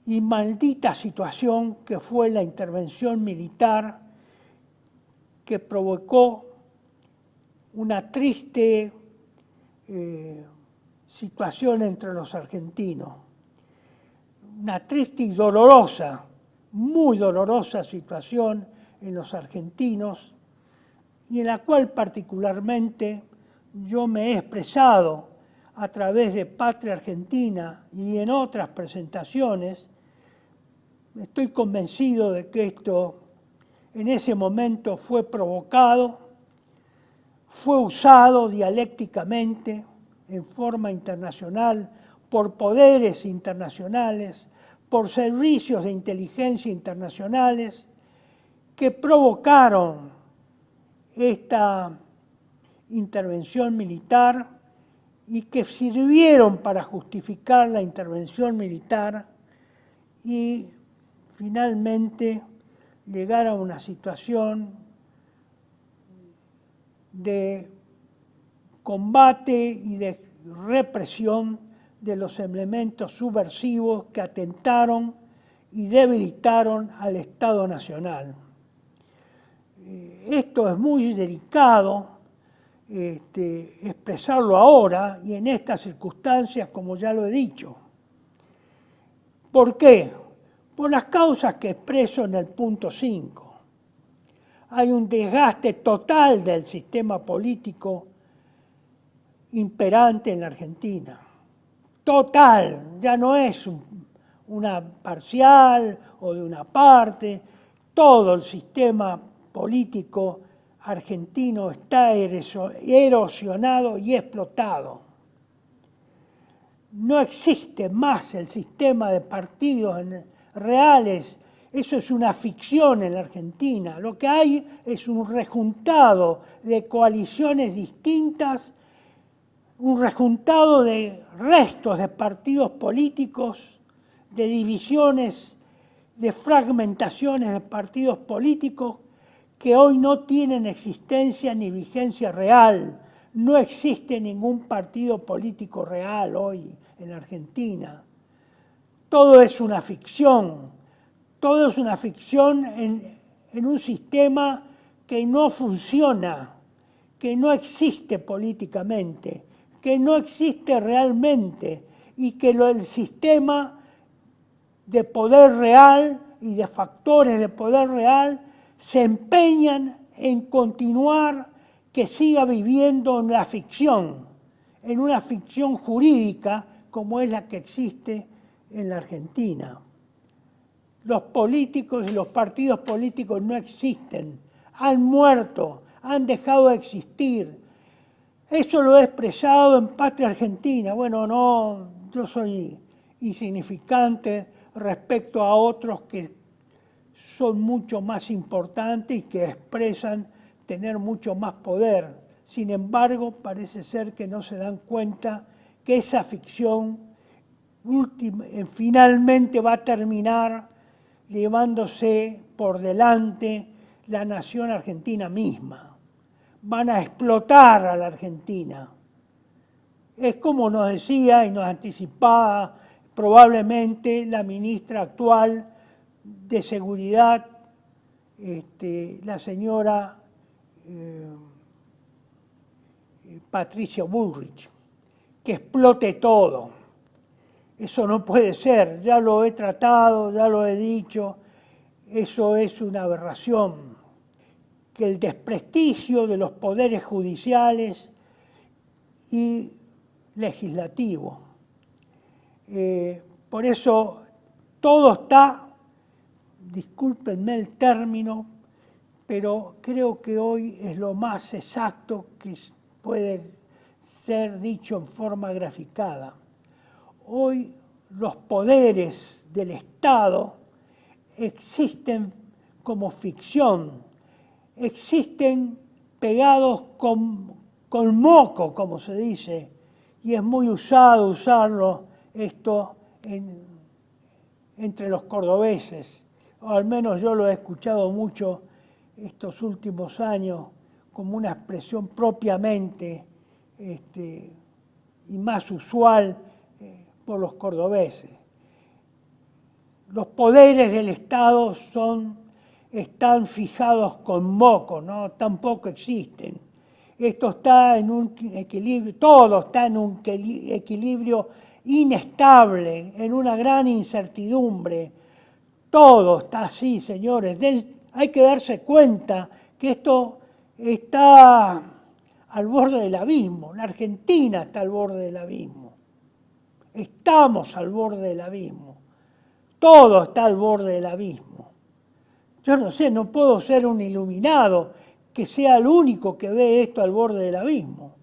y maldita situación que fue la intervención militar que provocó una triste situación entre los argentinos, una triste y dolorosa, muy dolorosa situación en los argentinos y en la cual particularmente yo me he expresado a través de Patria Argentina y en otras presentaciones Estoy convencido de que esto en ese momento fue provocado, fue usado dialécticamente en forma internacional por poderes internacionales, por servicios de inteligencia internacionales que provocaron esta intervención militar y que sirvieron para justificar la intervención militar y finalmente llegar a una situación de combate y de represión de los elementos subversivos que atentaron y debilitaron al Estado Nacional. Esto es muy delicado expresarlo ahora y en estas circunstancias, como ya lo he dicho. ¿Por qué? Por las causas que expreso en el punto 5. Hay un desgaste total del sistema político imperante en la Argentina. Total, ya no es una parcial o de una parte. Todo el sistema político argentino está erosionado y explotado. No existe más el sistema de partidos reales. Eso es una ficción en la Argentina. Lo que hay es un rejuntado de coaliciones distintas, un rejuntado de restos de partidos políticos, de divisiones, de fragmentaciones de partidos políticos que hoy no tienen existencia ni vigencia real. No existe ningún partido político real hoy en la Argentina. Todo es una ficción. Todo es una ficción en un sistema que no funciona, que no existe políticamente, que no existe realmente y que el sistema de poder real y de factores de poder real se empeñan en continuar que siga viviendo en la ficción, en una ficción jurídica como es la que existe en la Argentina. Los políticos y los partidos políticos no existen, han muerto, han dejado de existir. Eso lo he expresado en Patria Argentina. Bueno, no, yo soy insignificante respecto a otros que son mucho más importantes y que expresan tener mucho más poder. Sin embargo, parece ser que no se dan cuenta que esa ficción finalmente va a terminar llevándose por delante la nación argentina misma. Van a explotar a la Argentina. Es como nos decía y nos anticipaba probablemente la ministra actual de Seguridad, la señora Patricia Bullrich, que explote todo. Eso no puede ser, ya lo he tratado, ya lo he dicho, eso es una aberración. Que el desprestigio de los poderes judiciales y legislativos. Por eso todo está, discúlpenme el término, pero creo que hoy es lo más exacto que puede ser dicho en forma graficada. Hoy los poderes del Estado existen como ficción, existen pegados con moco, como se dice, y es muy usado usarlo esto entre los cordobeses, o al menos yo lo he escuchado mucho estos últimos años como una expresión propiamente y más usual por los cordobeses. Los poderes del Estado están fijados con moco, ¿no? Tampoco existen. Esto está en un equilibrio, todo está en un equilibrio inestable, en una gran incertidumbre. Todo está así, señores. Hay que darse cuenta que esto está al borde del abismo. La Argentina está al borde del abismo. Estamos al borde del abismo. todo está al borde del abismo. Yo no sé, no puedo ser un iluminado que sea el único que ve esto al borde del abismo.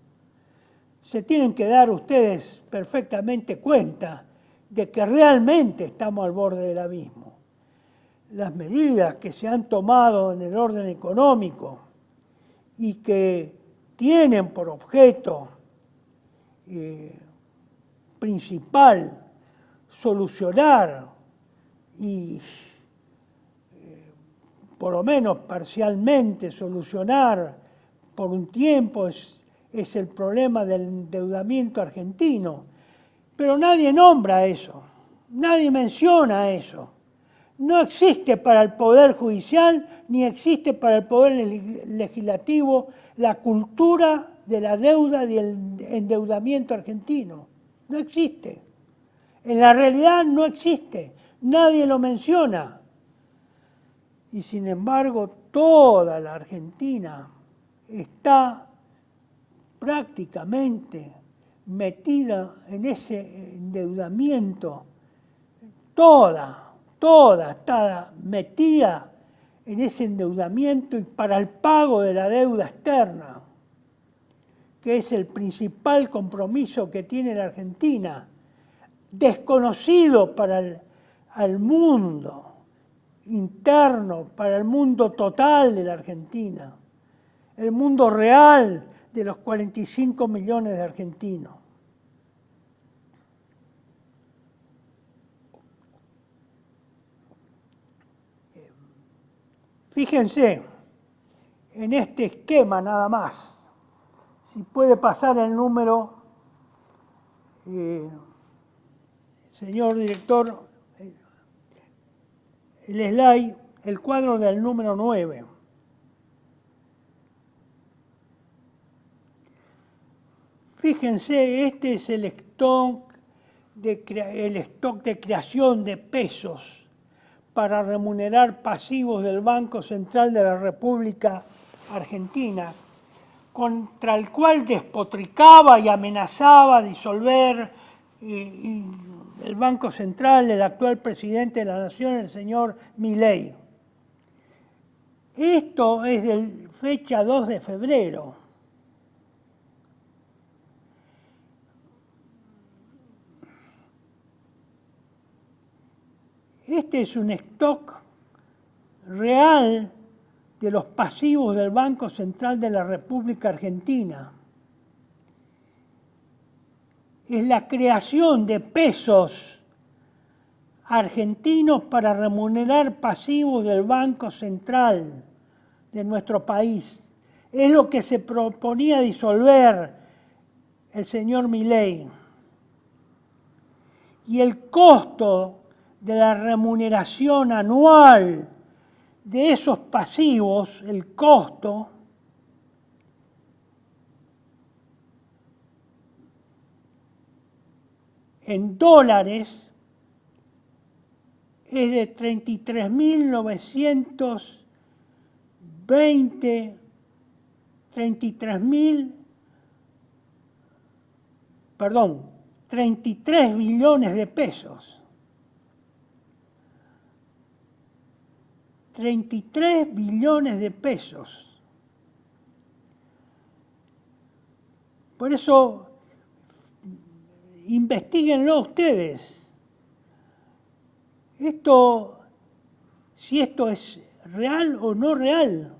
Se tienen que dar ustedes perfectamente cuenta de que realmente estamos al borde del abismo. Las medidas que se han tomado en el orden económico y que tienen por objeto principal solucionar y por lo menos parcialmente solucionar por un tiempo es el problema del endeudamiento argentino. Pero nadie nombra eso, nadie menciona eso. No existe para el Poder Judicial ni existe para el Poder Legislativo la cultura de la deuda y el endeudamiento argentino. No existe. En la realidad no existe. Nadie lo menciona. Y sin embargo, toda la Argentina está prácticamente metida en ese endeudamiento. Toda está metida en ese endeudamiento y para el pago de la deuda externa, que es el principal compromiso que tiene la Argentina, desconocido para el mundo interno, para el mundo total de la Argentina, el mundo real de los 45 millones de argentinos. Fíjense en este esquema nada más. Si puede pasar el número, señor director, el slide, el cuadro del número 9. Fíjense, este es el stock de creación de pesos para remunerar pasivos del Banco Central de la República Argentina, contra el cual despotricaba y amenazaba disolver el Banco Central, el actual presidente de la Nación, el señor Milei. Esto es de fecha 2 de febrero. Este es un stock real de los pasivos del Banco Central de la República Argentina. Es la creación de pesos argentinos para remunerar pasivos del Banco Central de nuestro país. Es lo que se proponía disolver el señor Milei. Y el costo de la remuneración anual de esos pasivos, el costo, en dólares es de 33 billones de pesos. 33 billones de pesos. Por eso, investíguenlo ustedes. Si esto es real o no real.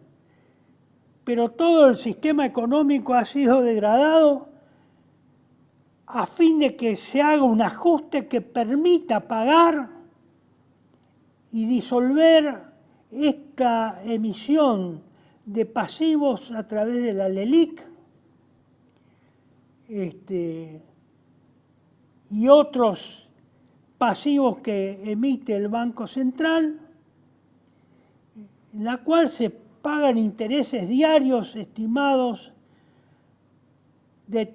Pero todo el sistema económico ha sido degradado a fin de que se haga un ajuste que permita pagar y disolver esta emisión de pasivos a través de la LELIQ y otros pasivos que emite el Banco Central, en la cual se pagan intereses diarios estimados de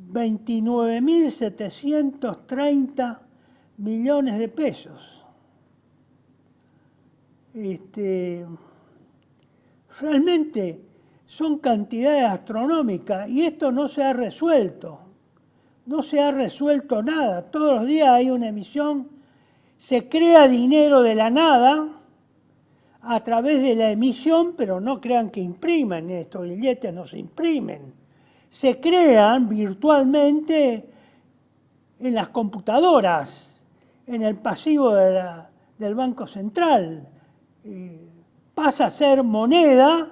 29.730 millones de pesos. Realmente son cantidades astronómicas y esto no se ha resuelto. No se ha resuelto nada. Todos los días hay una emisión Se crea dinero de la nada a través de la emisión, pero no crean que imprimen, estos billetes no se imprimen. Se crean virtualmente en las computadoras, en el pasivo del Banco Central. Pasa a ser moneda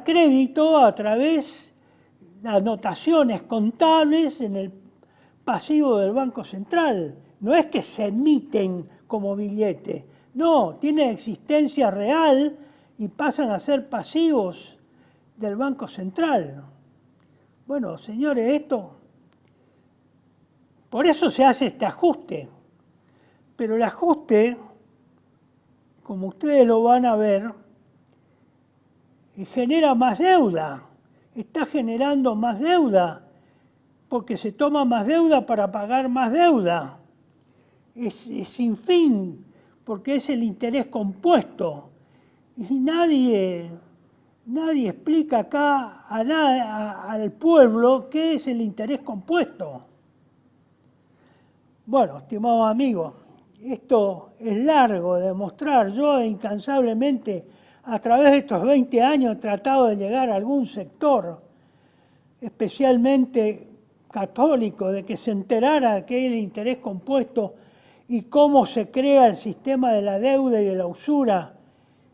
crédito a través de anotaciones contables en el pasivo del Banco Central. No es que se emiten como billete, no, tienen existencia real y pasan a ser pasivos del Banco Central. Bueno, señores, por eso se hace este ajuste. Pero el ajuste, como ustedes lo van a ver, genera más deuda. Está generando más deuda, porque se toma más deuda para pagar más deuda. Es sin fin, porque es el interés compuesto. Y nadie explica acá al pueblo qué es el interés compuesto. Bueno, estimados amigos, esto es largo de demostrar. Yo incansablemente, a través de estos 20 años, he tratado de llegar a algún sector, especialmente católico, de que se enterara de qué es el interés compuesto y cómo se crea el sistema de la deuda y de la usura,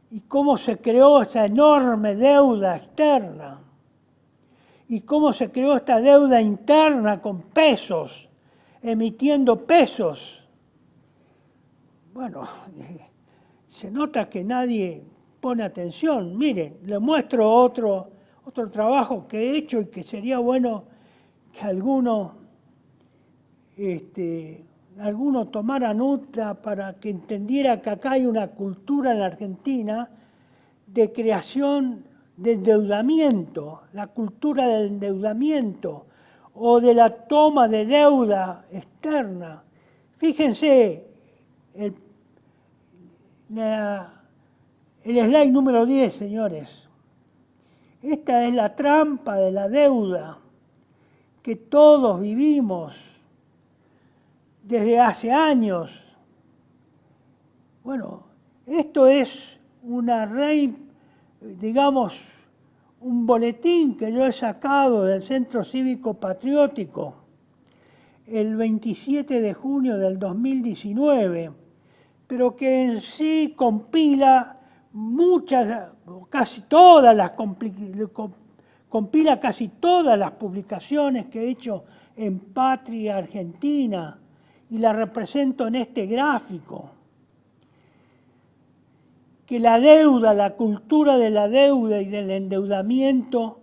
y cómo se creó esa enorme deuda externa, y cómo se creó esta deuda interna con pesos, emitiendo pesos. Bueno, se nota que nadie pone atención. Miren, les muestro otro trabajo que he hecho y que sería bueno que alguno tomara nota para que entendiera que acá hay una cultura en la Argentina de creación de endeudamiento, la cultura del endeudamiento o de la toma de deuda externa. Fíjense, el slide número 10, señores. Esta es la trampa de la deuda que todos vivimos desde hace años. Bueno, esto es un boletín que yo he sacado del Centro Cívico Patriótico el 27 de junio del 2019, pero que en sí compila casi todas las publicaciones que he hecho en Patria Argentina y la represento en este gráfico. Que la deuda, la cultura de la deuda y del endeudamiento,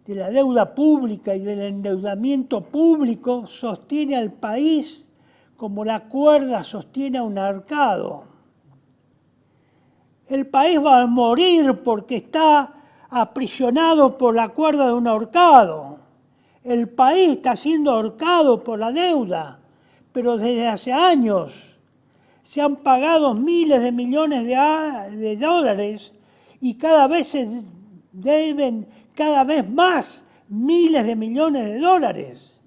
de la deuda pública y del endeudamiento público sostiene al país como la cuerda sostiene a un ahorcado. El país va a morir porque está aprisionado por la cuerda de un ahorcado. El país está siendo ahorcado por la deuda, pero desde hace años. Se han pagado miles de millones de dólares y cada vez se deben cada vez más miles de millones de dólares.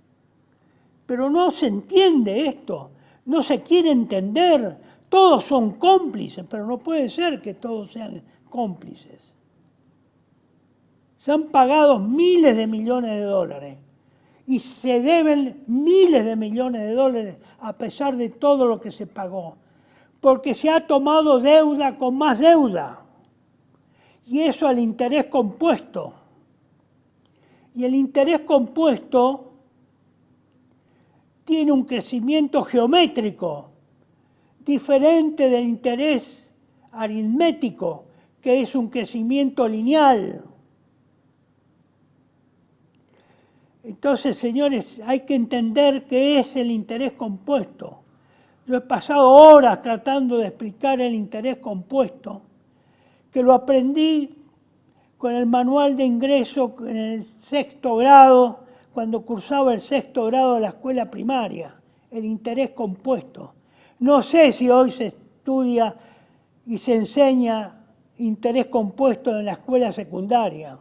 Pero no se entiende esto, no se quiere entender. Todos son cómplices, pero no puede ser que todos sean cómplices. Se han pagado miles de millones de dólares y se deben miles de millones de dólares a pesar de todo lo que se pagó. Porque se ha tomado deuda con más deuda. Y eso al interés compuesto. Y el interés compuesto tiene un crecimiento geométrico, diferente del interés aritmético, que es un crecimiento lineal. Entonces, señores, hay que entender qué es el interés compuesto. Yo he pasado horas tratando de explicar el interés compuesto, que lo aprendí con el manual de ingreso en el 6º grado, cuando cursaba el 6º grado de la escuela primaria, el interés compuesto. No sé si hoy se estudia y se enseña interés compuesto en la escuela secundaria,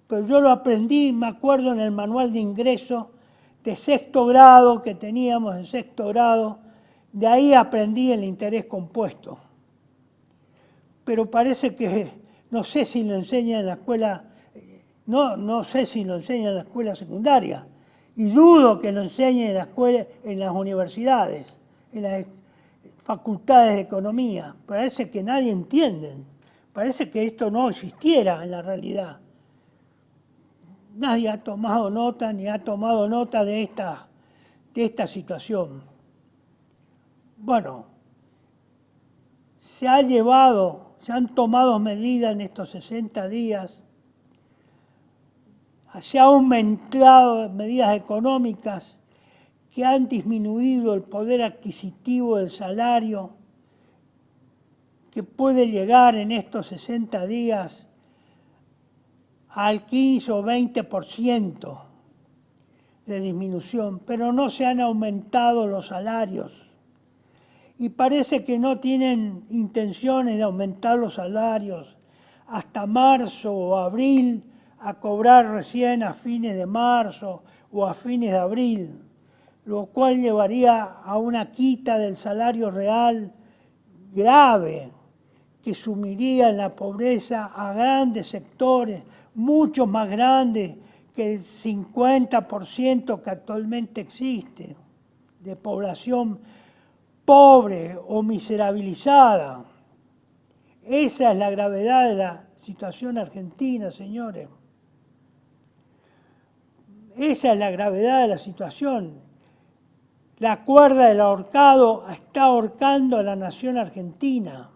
pero yo lo aprendí, me acuerdo, en el manual de ingreso de sexto grado que teníamos en sexto grado, de ahí aprendí el interés compuesto. Pero parece que, no sé si lo enseña en la escuela, no sé si lo enseña en la escuela secundaria, y dudo que lo enseñe en la escuela, en las universidades, en las facultades de economía. Parece que nadie entiende, parece que esto no existiera en la realidad. Nadie ha tomado nota ni ha tomado nota de esta situación. Bueno, se han tomado medidas en estos 60 días, se han aumentado medidas económicas que han disminuido el poder adquisitivo del salario, que puede llegar en estos 60 días al 15 o 20% de disminución, pero no se han aumentado los salarios. Y parece que no tienen intenciones de aumentar los salarios hasta marzo o abril, a cobrar recién a fines de marzo o a fines de abril, lo cual llevaría a una quita del salario real grave, que sumiría en la pobreza a grandes sectores, mucho más grandes que el 50% que actualmente existe de población pobre o miserabilizada. Esa es la gravedad de la situación argentina, señores. Esa es la gravedad de la situación. La cuerda del ahorcado está ahorcando a la nación argentina.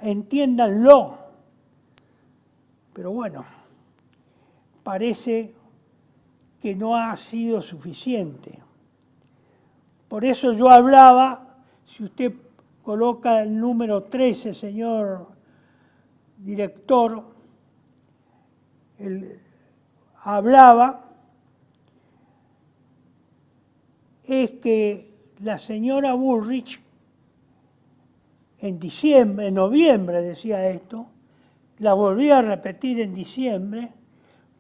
Entiéndanlo. Pero bueno, parece que no ha sido suficiente. Por eso yo hablaba, si usted coloca el número 13, señor director, hablaba, es que la señora Bullrich, en noviembre decía esto, la volví a repetir en diciembre,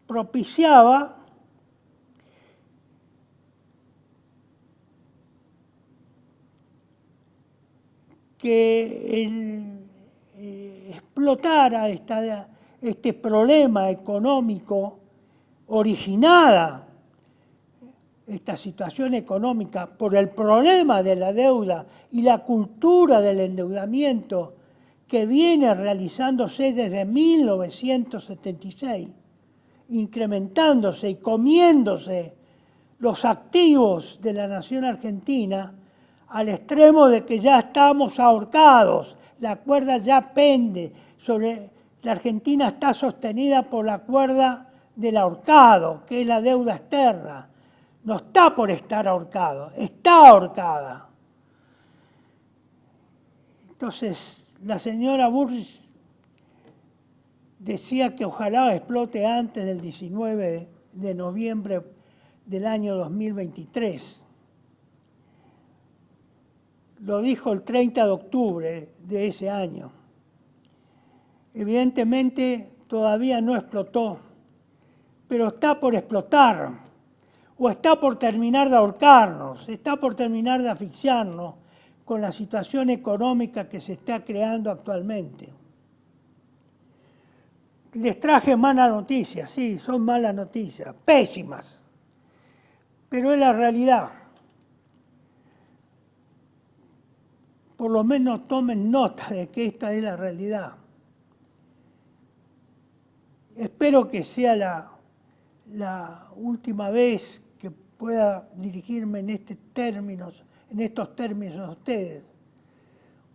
propiciaba que explotara este problema económico, originada esta situación económica por el problema de la deuda y la cultura del endeudamiento que viene realizándose desde 1976, incrementándose y comiéndose los activos de la nación argentina al extremo de que ya estamos ahorcados, la cuerda ya pende, la Argentina está sostenida por la cuerda del ahorcado, que es la deuda externa. No está por estar ahorcado, está ahorcada. Entonces, la señora Bullrich decía que ojalá explote antes del 19 de noviembre del año 2023. Lo dijo el 30 de octubre de ese año. Evidentemente todavía no explotó, pero está por explotar, o está por terminar de ahorcarnos, está por terminar de asfixiarnos con la situación económica que se está creando actualmente. Les traje malas noticias, sí, son malas noticias, pésimas, pero es la realidad. Por lo menos tomen nota de que esta es la realidad. Espero que sea la última vez que pueda dirigirme en estos términos a ustedes,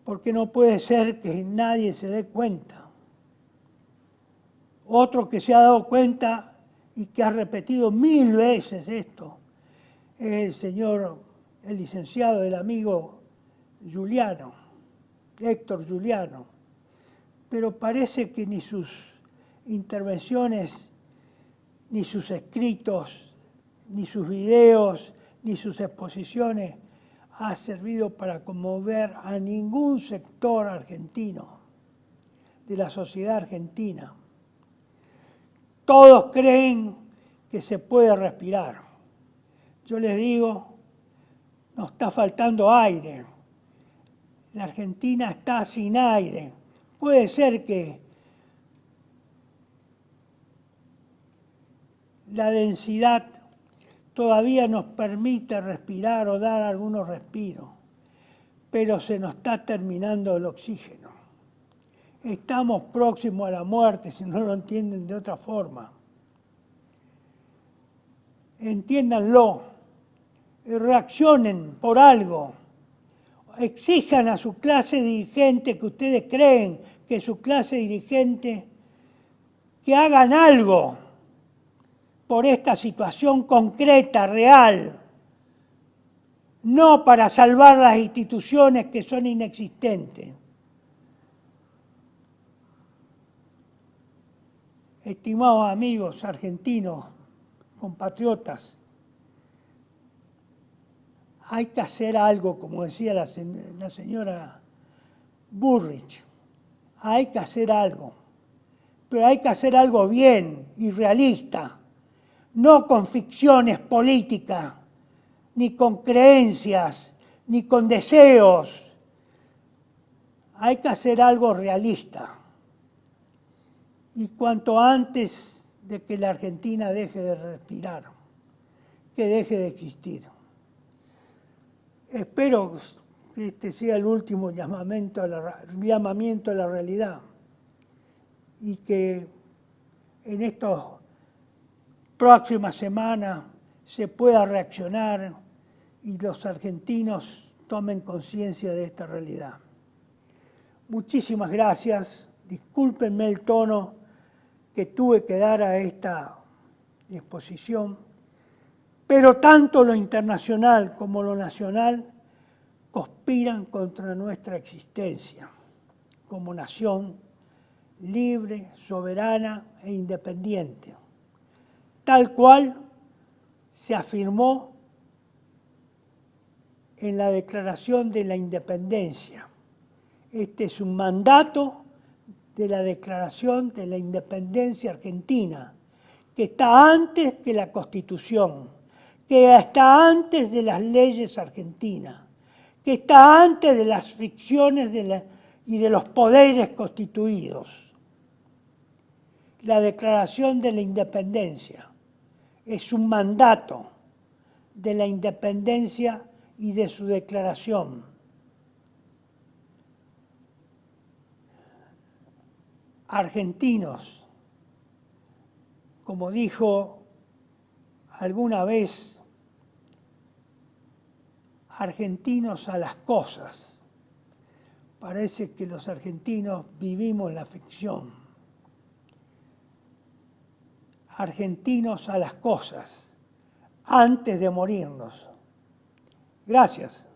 porque no puede ser que nadie se dé cuenta. Otro que se ha dado cuenta y que ha repetido 1000 veces esto es el licenciado, el amigo Giuliano, Héctor Giuliano. Pero parece que ni sus intervenciones, ni sus escritos, ni sus videos, ni sus exposiciones ha servido para conmover a ningún sector argentino, de la sociedad argentina. Todos creen que se puede respirar. Yo les digo, nos está faltando aire. La Argentina está sin aire. Puede ser que la densidad todavía nos permite respirar o dar algunos respiros, pero se nos está terminando el oxígeno. Estamos próximos a la muerte, si no lo entienden de otra forma. Entiéndanlo, reaccionen por algo, exijan a su clase dirigente que ustedes creen que es su clase dirigente, que hagan algo por esta situación concreta, real, no para salvar las instituciones que son inexistentes. Estimados amigos argentinos, compatriotas, hay que hacer algo, como decía la señora Burrich, hay que hacer algo, pero hay que hacer algo bien y realista, no con ficciones políticas, ni con creencias, ni con deseos. Hay que hacer algo realista. Y cuanto antes de que la Argentina deje de respirar, que deje de existir. Espero que este sea el último llamamiento a la realidad y que en estas próximas semanas se pueda reaccionar y los argentinos tomen conciencia de esta realidad. Muchísimas gracias. Discúlpenme el tono que tuve que dar a esta exposición, pero tanto lo internacional como lo nacional conspiran contra nuestra existencia como nación libre, soberana e independiente, tal cual se afirmó en la Declaración de la Independencia. Este es un mandato de la Declaración de la Independencia Argentina, que está antes que la Constitución, que está antes de las leyes argentinas, que está antes de las ficciones y de los poderes constituidos. La Declaración de la Independencia es un mandato de la independencia y de su declaración. Argentinos, como dijo alguna vez, argentinos a las cosas. Parece que los argentinos vivimos la ficción. Argentinos a las cosas, antes de morirnos. Gracias.